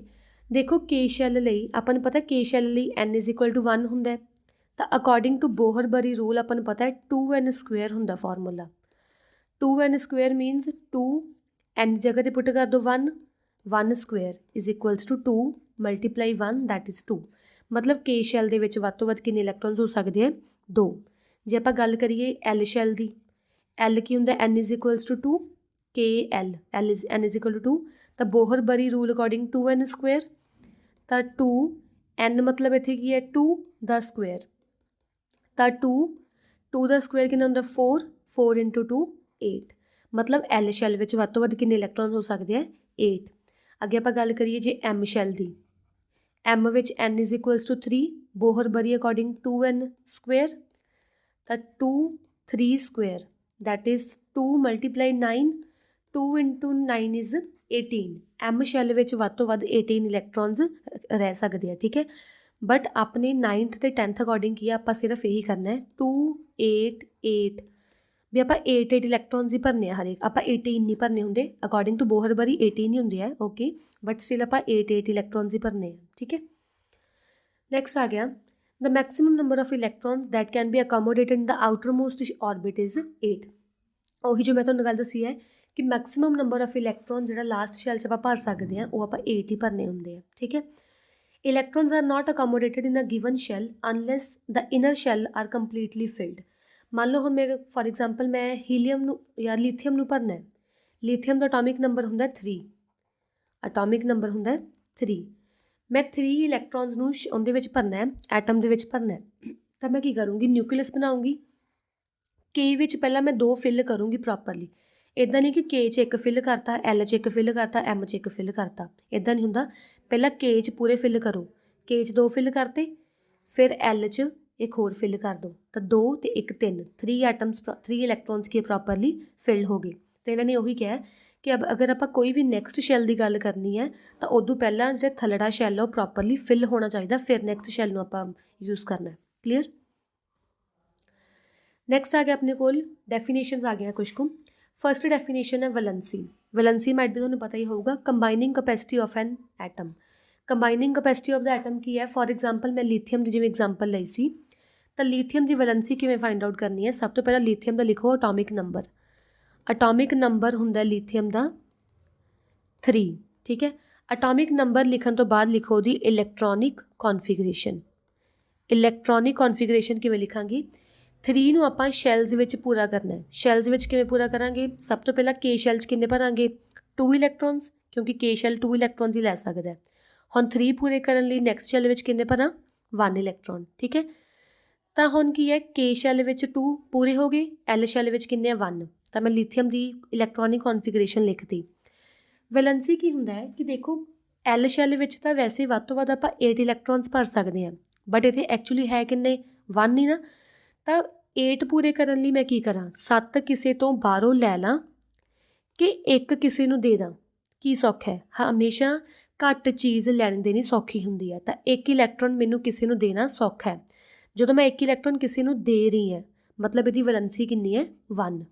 ਦੇਖੋ K ਸ਼ੈਲ ਲਈ ਆਪਾਂ ਨੂੰ ਪਤਾ K ਸ਼ੈਲ ਲਈ N = 1 ਹੁੰਦਾ, ਤਾਂ ਅਕੋਰਡਿੰਗ ਟੂ ਬੋਹਰ-ਬਰੀ ਰੂਲ ਆਪਾਂ ਨੂੰ ਪਤਾ 2n² ਹੁੰਦਾ ਫਾਰਮੂਲਾ। 2n² ਮੀਨਸ 2 n ਜਗ੍ਹਾ 'ਤੇ ਪੁੱਟ ਕਰ ਦਿਓ 1 1² = 2 × 1 ਦੈਟ ਇਜ਼ 2। ਮਤਲਬ K ਸ਼ੈਲ ਦੇ ਵਿੱਚ ਵੱਧ ਤੋਂ ਵੱਧ ਕਿੰਨੇ ਇਲੈਕਟ੍ਰੋਨਸ ਹੋ ਸਕਦੇ ਆ 2। ਜੇ ਆਪਾਂ ਗੱਲ ਕਰੀਏ L ਸ਼ੈਲ ਦੀ, L ਕੀ ਹੁੰਦਾ N = 2 KL N = 2, ਤਾਂ ਬੋਹਰ-ਬਰੀ ਰੂਲ ਅਕੋਰਡਿੰਗ 2n², ਤਾਂ 2 n ਮਤਲਬ ਇੱਥੇ ਕੀ ਹੈ 2 ਦਾ ਸਕੁਅਰ, ਤਾਂ 2 ਦਾ ਸਕੁਅਰ ਕਿੰਨਾ ਹੁੰਦਾ 4 4 × 2 8, ਮਤਲਬ L ਸ਼ੈਲ ਵਿੱਚ ਵੱਧ ਤੋਂ ਵੱਧ ਕਿੰਨੇ ਇਲੈਕਟ੍ਰੋਨਸ ਹੋ ਸਕਦੇ ਆ 8। ਅੱਗੇ ਆਪਾਂ ਗੱਲ ਕਰੀਏ ਜੇ M ਸ਼ੈਲ ਦੀ, M ਵਿੱਚ N = 3 ਬੋਹਰ-ਬਰੀ ਅਕੋਰਡਿੰਗ 2n², ਤਾਂ 2 3² that is 2 × 9, 2 × 9 is 18। M shell ਵਿੱਚ ਵੱਧ ਤੋਂ ਵੱਧ 18 ਇਲੈਕਟ੍ਰੋਨਸ ਰਹਿ ਸਕਦੇ ਆ, ਠੀਕ ਹੈ। ਬਟ ਆਪਣੇ 9th ਅਤੇ 10th ਅਕੋਰਡਿੰਗ ਕੀ ਆ, ਆਪਾਂ ਸਿਰਫ ਇਹੀ ਕਰਨਾ ਹੈ 2 8 8 ਵੀ ਆਪਾਂ 8 ਇਲੈਕਟ੍ਰੋਨਸ ਹੀ ਭਰਨੇ ਆ ਹਰੇਕ, ਆਪਾਂ 18 ਨਹੀਂ ਭਰਨੇ ਹੁੰਦੇ। ਅਕੋਰਡਿੰਗ ਟੂ ਬੋਹਰ-ਬਰੀ 18 ਹੀ ਹੁੰਦੇ ਆ, ਓਕੇ, ਬਟ ਸਟਿਲ ਆਪਾਂ 8 ਇਲੈਕਟ੍ਰੋਨਸ ਹੀ ਭਰਨੇ ਆ, ਠੀਕ ਹੈ। ਨੈਕਸਟ ਆ ਗਿਆ the maximum number of electrons that can be accommodated in the outermost orbit is 8। ਉਹੀ ਜੋ ਮੈਂ ਤੁਹਾਨੂੰ ਗੱਲ ਦੱਸੀ ਹੈ ਕਿ ਮੈਕਸੀਮਮ ਨੰਬਰ ਆਫ ਇਲੈਕਟ੍ਰੋਨ ਜਿਹੜਾ ਲਾਸਟ ਸ਼ੈਲ 'ਚ ਆਪਾਂ ਭਰ ਸਕਦੇ ਹਾਂ ਉਹ ਆਪਾਂ 8 ਹੀ ਭਰਨੇ ਹੁੰਦੇ ਆ, ਠੀਕ ਹੈ। Electrons are not accommodated in a given shell unless the inner shell are completely filled. ਮੰਨ ਲਓ ਹੁਣ ਮੇਰੇ ਫੋਰ ਐਗਜ਼ਾਮਪਲ ਮੈਂ ਹੀਲੀਅਮ ਨੂੰ ਜਾਂ ਲੀਥੀਅਮ ਨੂੰ ਭਰਨਾ ਹੈ, ਲੀਥੀਅਮ ਦਾ ਅਟੋਮਿਕ ਨੰਬਰ ਹੁੰਦਾ 3, ਅਟੋਮਿਕ ਨੰਬਰ ਹੁੰਦਾ 3। मैं 3 ਇਲੈਕਟ੍ਰੋਨਸ ਨੂੰ ਉਹਦੇ ਵਿੱਚ ਭਰਨਾ ਹੈ, ਐਟਮ ਦੇ ਵਿੱਚ ਭਰਨਾ ਹੈ। ਤਾਂ ਮੈਂ ਕੀ ਕਰੂੰਗੀ, ਨਿਊਕਲੀਅਸ ਬਣਾਉਂਗੀ। ਕੇ ਵਿੱਚ ਪਹਿਲਾਂ ਮੈਂ 2 ਫਿਲ ਕਰੂੰਗੀ ਪ੍ਰੋਪਰਲੀ। ਇੱਦਾਂ ਨਹੀਂ ਕਿ ਕੇ 'ਚ 1 ਫਿਲ ਕਰਤਾ, ਐਲ 'ਚ 1 ਫਿਲ ਕਰਤਾ, ਐਮ 'ਚ 1 ਫਿਲ ਕਰਤਾ, ਇੱਦਾਂ ਨਹੀਂ ਹੁੰਦਾ। ਪਹਿਲਾਂ ਕੇ 'ਚ ਪੂਰੇ ਫਿਲ ਕਰੋ, ਕੇ 'ਚ 2 ਫਿਲ ਕਰਤੇ, ਫਿਰ ਐਲ 'ਚ ਇੱਕ ਹੋਰ ਫਿਲ ਕਰ ਦਿਓ, ਤਾਂ 2 ਅਤੇ 1 3 3 ਐਟਮਸ 3 ਇਲੈਕਟ੍ਰੋਨਸ ਕੀ ਪ੍ਰੋਪਰਲੀ ਫਿਲਡ ਹੋ ਗਏ। ਅਤੇ ਇਹਨਾਂ ਨੇ ਉਹੀ ਕਿਹਾ ਕਿ ਅਗਰ ਆਪਾਂ ਕੋਈ ਵੀ ਨੈਕਸਟ ਸ਼ੈੱਲ ਦੀ ਗੱਲ ਕਰਨੀ ਹੈ ਤਾਂ ਉਦੋਂ ਪਹਿਲਾਂ ਜਿਹੜਾ ਥੱਲੜਾ ਸ਼ੈੱਲ ਉਹ ਪ੍ਰੋਪਰਲੀ ਫਿਲ ਹੋਣਾ ਚਾਹੀਦਾ, ਫਿਰ ਨੈਕਸਟ ਸ਼ੈੱਲ ਨੂੰ ਆਪਾਂ ਯੂਜ਼ ਕਰਨਾ। ਕਲੀਅਰ। ਨੈਕਸਟ ਆ ਗਿਆ ਆਪਣੇ ਕੋਲ ਡੈਫੀਨੇਸ਼ਨਸ ਆ ਗਈਆਂ ਕੁਛ ਕੁ। ਫਸਟ ਡੈਫੀਨੇਸ਼ਨ ਹੈ ਵੈਲੈਂਸੀ। ਵੈਲੈਂਸੀ ਮਾਈਟ ਵੀ ਤੁਹਾਨੂੰ ਪਤਾ ਹੀ ਹੋਊਗਾ, combining capacity of an atom. Combining capacity of the atom ਕੀ ਹੈ? ਫੋਰ ਐਗਜ਼ਾਮਪਲ ਮੈਂ ਲੀਥੀਅਮ ਦੀ ਜਿਵੇਂ ਐਗਜ਼ਾਮਪਲ ਲਈ ਸੀ, ਤਾਂ ਲੀਥੀਅਮ ਦੀ ਵੈਲੈਂਸੀ ਕਿਵੇਂ ਫਾਈਂਡ ਆਊਟ ਕਰਨੀ ਹੈ? ਸਭ ਤੋਂ ਪਹਿਲਾਂ ਲੀਥੀਅਮ ਦਾ ਲਿਖੋ ਅਟੋਮਿਕ ਨੰਬਰ। ਅਟੋਮਿਕ ਨੰਬਰ ਹੁੰਦਾ ਲੀਥੀਅਮ ਦਾ 3, ਠੀਕ ਹੈ। ਅਟੋਮਿਕ ਨੰਬਰ ਲਿਖਣ ਤੋਂ ਬਾਅਦ ਲਿਖੋ ਉਹਦੀ ਇਲੈਕਟ੍ਰੋਨਿਕ ਕੌਨਫੀਗਰੇਸ਼ਨ। ਇਲੈਕਟ੍ਰੋਨਿਕ ਕੌਨਫੀਗਰੇਸ਼ਨ ਕਿਵੇਂ ਲਿਖਾਂਗੀ? 3 ਨੂੰ ਆਪਾਂ ਸ਼ੈਲਜ਼ ਵਿੱਚ ਪੂਰਾ ਕਰਨਾ ਹੈ। ਸ਼ੈਲਜ਼ ਵਿੱਚ ਕਿਵੇਂ ਪੂਰਾ ਕਰਾਂਗੇ? ਸਭ ਤੋਂ ਪਹਿਲਾਂ ਕੇ ਸ਼ੈਲ 'ਚ ਕਿੰਨੇ ਭਰਾਂਗੇ? 2 ਇਲੈਕਟ੍ਰੋਨਸ, ਕਿਉਂਕਿ ਕੇ ਸ਼ੈਲ 2 ਇਲੈਕਟ੍ਰੋਨਸ ਹੀ ਲੈ ਸਕਦਾ। ਹੁਣ 3 ਪੂਰੇ ਕਰਨ ਲਈ ਨੈਕਸਟ ਸ਼ੈਲ ਵਿੱਚ ਕਿੰਨੇ ਭਰਾਂ? 1 ਇਲੈਕਟ੍ਰੋਨ, ਠੀਕ ਹੈ। ਤਾਂ ਹੁਣ ਕੀ ਹੈ, ਕੇ ਸ਼ੈਲ ਵਿੱਚ 2 ਪੂਰੇ ਹੋ ਗਏ, ਐਲ ਸ਼ੈਲ ਵਿੱਚ ਕਿੰਨੇ ਆ? 1। ਤਾਂ ਮੈਂ ਲੀਥੀਅਮ ਦੀ ਇਲੈਕਟ੍ਰੋਨਿਕ ਕੌਨਫੀਗਰੇਸ਼ਨ ਲਿਖਤੀ। ਵੈਲੈਂਸੀ ਕੀ ਹੁੰਦਾ ਹੈ ਕਿ ਦੇਖੋ, ਐਲ ਸ਼ੈਲ ਵਿੱਚ ਤਾਂ ਵੈਸੇ ਵੱਧ ਤੋਂ ਵੱਧ ਆਪਾਂ 8 ਇਲੈਕਟ੍ਰੋਨਸ ਭਰ ਸਕਦੇ ਹਾਂ, ਬਟ ਇੱਥੇ ਐਕਚੁਅਲੀ ਹੈ ਕਿੰਨੇ? 1 ਹੀ ਨਾ। ਤਾਂ 8 ਪੂਰੇ ਕਰਨ ਲਈ ਮੈਂ ਕੀ ਕਰਾਂ? 7 ਕਿਸੇ ਤੋਂ ਬਾਹਰੋਂ ਲੈ ਲਾਂ ਕਿ 1 ਕਿਸੇ ਨੂੰ ਦੇ ਦਾਂ? ਕੀ ਸੌਖਾ ਹੈ? ਹਮੇਸ਼ਾ ਘੱਟ ਚੀਜ਼ ਲੈਣੀ ਦੇਣੀ ਸੌਖੀ ਹੁੰਦੀ ਹੈ। ਤਾਂ 1 ਇਲੈਕਟ੍ਰੋਨ ਮੈਨੂੰ ਕਿਸੇ ਨੂੰ ਦੇਣਾ ਸੌਖਾ ਹੈ। ਜਦੋਂ ਮੈਂ 1 ਇਲੈਕਟ੍ਰੋਨ ਕਿਸੇ ਨੂੰ ਦੇ ਰਹੀ ਹਾਂ, ਮਤਲਬ ਇਹਦੀ ਵੈਲੈਂਸੀ ਕਿੰਨੀ ਹੈ? 1।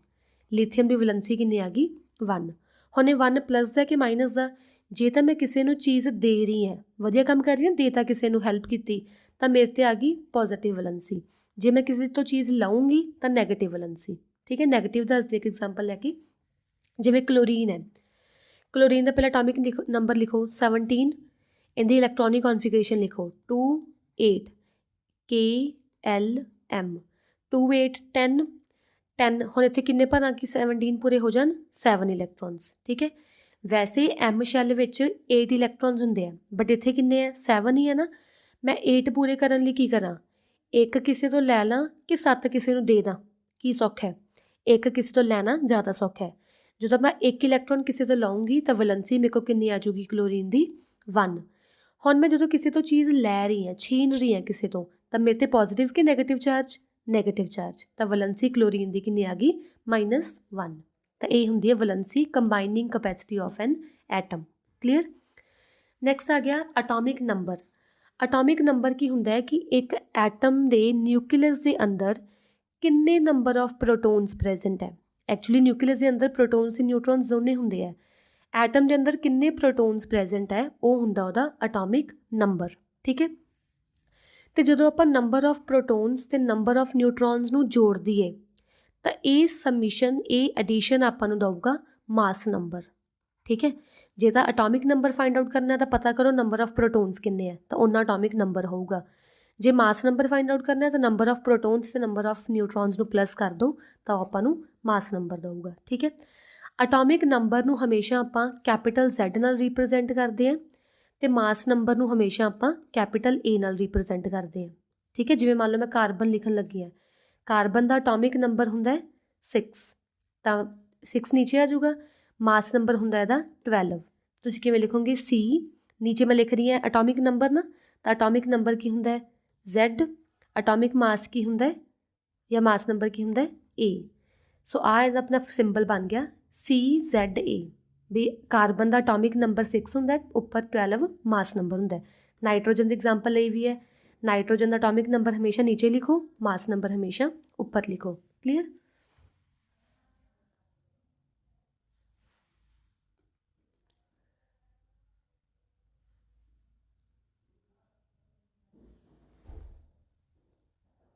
ਲੀਥੀਅਮ ਦੀ ਵੈਲੈਂਸੀ ਕਿੰਨੀ ਆ ਗਈ? 1। ਹੁਣ ਇਹ 1 ਪਲੱਸ ਦਾ ਕਿ ਮਾਈਨਸ ਦਾ? ਜੇ ਤਾਂ ਮੈਂ ਕਿਸੇ ਨੂੰ ਚੀਜ਼ ਦੇ ਰਹੀ ਹਾਂ, ਵਧੀਆ ਕੰਮ ਕਰ ਰਹੀ ਹਾਂ, ਦੇ ਤਾਂ ਕਿਸੇ ਨੂੰ ਹੈਲਪ ਕੀਤੀ, ਤਾਂ ਮੇਰੇ 'ਤੇ ਆ ਗਈ ਪੋਜ਼ੀਟਿਵ ਵੈਲੈਂਸੀ। ਜੇ ਮੈਂ ਕਿਸੇ ਤੋਂ ਚੀਜ਼ ਲਊਂਗੀ ਤਾਂ ਨੈਗੇਟਿਵ ਵੈਲੈਂਸੀ, ਠੀਕ ਹੈ। ਨੈਗੇਟਿਵ ਦੱਸਦੇ ਇੱਕ ਐਗਜ਼ਾਮਪਲ ਲੈ ਕੇ, ਜਿਵੇਂ ਕਲੋਰੀਨ ਹੈ। ਕਲੋਰੀਨ ਦਾ ਪਹਿਲਾਂ ਅਟੋਮਿਕ ਨੰਬਰ ਲਿਖੋ 17, ਇਹਦੀ ਇਲੈਕਟ੍ਰੋਨਿਕ ਕੌਨਫੀਗਰੇਸ਼ਨ ਲਿਖੋ 2 8 KLM 2 8 10 10। ਹੁਣ ਇੱਥੇ ਕਿੰਨੇ ਭਰਾਂ ਕਿ 17 ਪੂਰੇ ਹੋ ਜਾਣ? 7 ਇਲੈਕਟ੍ਰੋਨਸ, ਠੀਕ ਹੈ। ਵੈਸੇ ਐਮ ਸ਼ੈਲ ਵਿੱਚ 8 ਇਲੈਕਟ੍ਰੋਨਸ ਹੁੰਦੇ ਆ, ਬਟ ਇੱਥੇ ਕਿੰਨੇ ਆ? 7 ਹੀ ਹੈ ਨਾ। ਮੈਂ 8 ਪੂਰੇ ਕਰਨ ਲਈ ਕੀ ਕਰਾਂ? 1 ਕਿਸੇ ਤੋਂ ਲੈ ਲਾਂ ਕਿ 7 ਕਿਸੇ ਨੂੰ ਦੇ ਦਾਂ? ਕੀ ਸੌਖਾ ਹੈ? 1 ਕਿਸੇ ਤੋਂ ਲੈਣਾ ਜ਼ਿਆਦਾ ਸੌਖਾ ਹੈ। ਜਦੋਂ ਮੈਂ 1 ਇਲੈਕਟ੍ਰੋਨ ਕਿਸੇ ਤੋਂ ਲਊਂਗੀ ਤਾਂ ਵੈਲੈਂਸੀ ਮੇਰੇ ਕੋਲ ਕਿੰਨੀ ਆ ਜੂਗੀ ਕਲੋਰੀਨ ਦੀ? 1। ਹੁਣ ਮੈਂ ਜਦੋਂ ਕਿਸੇ ਤੋਂ ਚੀਜ਼ ਲੈ ਰਹੀ ਹਾਂ, ਛੀਨ ਰਹੀ ਹਾਂ ਕਿਸੇ ਤੋਂ, ਤਾਂ ਮੇਰੇ 'ਤੇ ਪੋਜ਼ੀਟਿਵ ਕਿ ਨੈਗੇਟਿਵ ਚਾਰਜ? Negative charge. ਤਾਂ ਵੈਲੈਂਸੀ ਕਲੋਰੀਨ ਦੀ ਕਿੰਨੀ ਆ ਗਈ? -1। ਤਾਂ ਇਹ ਹੁੰਦੀ ਹੈ valency combining capacity of an atom. Clear. Next ਆ ਗਿਆ ਅਟੋਮਿਕ ਨੰਬਰ। ਅਟੋਮਿਕ ਨੰਬਰ ਕੀ ਹੁੰਦਾ ਹੈ ਕਿ ਇੱਕ ਐਟਮ ਦੇ ਨਿਊਕਲੀਅਸ ਦੇ ਅੰਦਰ ਕਿੰਨੇ ਨੰਬਰ ਆਫ ਪ੍ਰੋਟੋਨਸ ਪ੍ਰੈਜ਼ੈਂਟ ਹੈ। ਐਕਚੁਅਲੀ ਨਿਊਕਲੀਅਸ ਦੇ ਅੰਦਰ ਪ੍ਰੋਟੋਨਸ ਅਤੇ ਨਿਊਟਰੋਨਸ ਦੋਨੇ ਹੁੰਦੇ ਆ। ਐਟਮ ਦੇ ਅੰਦਰ ਕਿੰਨੇ ਪ੍ਰੋਟੋਨਸ ਪ੍ਰੈਜ਼ੈਂਟ ਹੈ, ਉਹ ਹੁੰਦਾ ਉਹਦਾ ਅਟੋਮਿਕ ਨੰਬਰ, ਠੀਕ ਹੈ। ਅਤੇ ਜਦੋਂ ਆਪਾਂ ਨੰਬਰ ਆਫ ਪ੍ਰੋਟੋਨਸ ਅਤੇ ਨੰਬਰ ਆਫ ਨਿਊਟਰੋਨਸ ਨੂੰ ਜੋੜ ਦਈਏ ਤਾਂ ਇਹ ਸਮਿਸ਼ਨ, ਇਹ ਐਡੀਸ਼ਨ ਆਪਾਂ ਨੂੰ ਦਊਗਾ ਮਾਸ ਨੰਬਰ, ਠੀਕ ਹੈ। ਜੇ ਤਾਂ ਅਟੋਮਿਕ ਨੰਬਰ ਫਾਈਂਡ ਆਊਟ ਕਰਨਾ ਤਾਂ ਪਤਾ ਕਰੋ ਨੰਬਰ ਆਫ ਪ੍ਰੋਟੋਨਸ ਕਿੰਨੇ ਆ, ਤਾਂ ਉਹਨਾਂ ਅਟੋਮਿਕ ਨੰਬਰ ਹੋਊਗਾ। ਜੇ ਮਾਸ ਨੰਬਰ ਫਾਈਂਡ ਆਊਟ ਕਰਨਾ ਤਾਂ ਨੰਬਰ ਆਫ ਪ੍ਰੋਟੋਨਸ ਅਤੇ ਨੰਬਰ ਆਫ ਨਿਊਟਰੋਨਸ ਨੂੰ ਪਲੱਸ ਕਰ ਦਿਓ ਤਾਂ ਆਪਾਂ ਨੂੰ ਮਾਸ ਨੰਬਰ ਦਊਗਾ, ਠੀਕ ਹੈ। ਅਟੋਮਿਕ ਨੰਬਰ ਨੂੰ ਹਮੇਸ਼ਾ ਆਪਾਂ ਕੈਪੀਟਲ Z ਨਾਲ ਰਿਪਰੈਜ਼ੈਂਟ ਕਰਦੇ ਹਾਂ ਅਤੇ ਮਾਸ ਨੰਬਰ ਨੂੰ ਹਮੇਸ਼ਾ ਆਪਾਂ ਕੈਪੀਟਲ A ਨਾਲ ਰਿਪਰੈਜ਼ੈਂਟ ਕਰਦੇ ਹਾਂ, ਠੀਕ ਹੈ। ਜਿਵੇਂ ਮੰਨ ਲਓ ਮੈਂ ਕਾਰਬਨ ਲਿਖਣ ਲੱਗੀ ਹਾਂ, ਕਾਰਬਨ ਦਾ ਅਟੋਮਿਕ ਨੰਬਰ ਹੁੰਦਾ ਹੈ 6, ਤਾਂ 6 ਨੀਚੇ ਆ ਜਾਊਗਾ। ਮਾਸ ਨੰਬਰ ਹੁੰਦਾ ਇਹਦਾ 12। ਤੁਸੀਂ ਕਿਵੇਂ ਲਿਖੋਗੇ? C, ਨੀਚੇ ਮੈਂ ਲਿਖ ਰਹੀ ਹਾਂ ਅਟੋਮਿਕ ਨੰਬਰ ਨਾ, ਤਾਂ ਅਟੋਮਿਕ ਨੰਬਰ ਕੀ ਹੁੰਦਾ ਹੈ? Z। ਅਟੋਮਿਕ ਮਾਸ ਕੀ ਹੁੰਦਾ ਹੈ ਜਾਂ ਮਾਸ ਨੰਬਰ ਕੀ ਹੁੰਦਾ ਹੈ? A। ਸੋ ਆਹ ਇਹਦਾ ਆਪਣਾ ਸਿੰਬਲ ਬਣ ਗਿਆ CZA, ਵੀ ਕਾਰਬਨ ਦਾ ਅਟੋਮਿਕ ਨੰਬਰ 6 ਹੁੰਦਾ, ਉੱਪਰ 12 ਮਾਸ ਨੰਬਰ ਹੁੰਦਾ। ਨਾਈਟ੍ਰੋਜਨ ਦੀ ਐਗਜ਼ਾਮਪਲ ਲਈ ਵੀ ਹੈ। ਨਾਈਟ੍ਰੋਜਨ ਦਾ ਅਟੋਮਿਕ ਨੰਬਰ ਹਮੇਸ਼ਾ ਨੀਚੇ ਲਿਖੋ, ਮਾਸ ਨੰਬਰ ਹਮੇਸ਼ਾ ਉੱਪਰ ਲਿਖੋ। ਕਲੀਅਰ।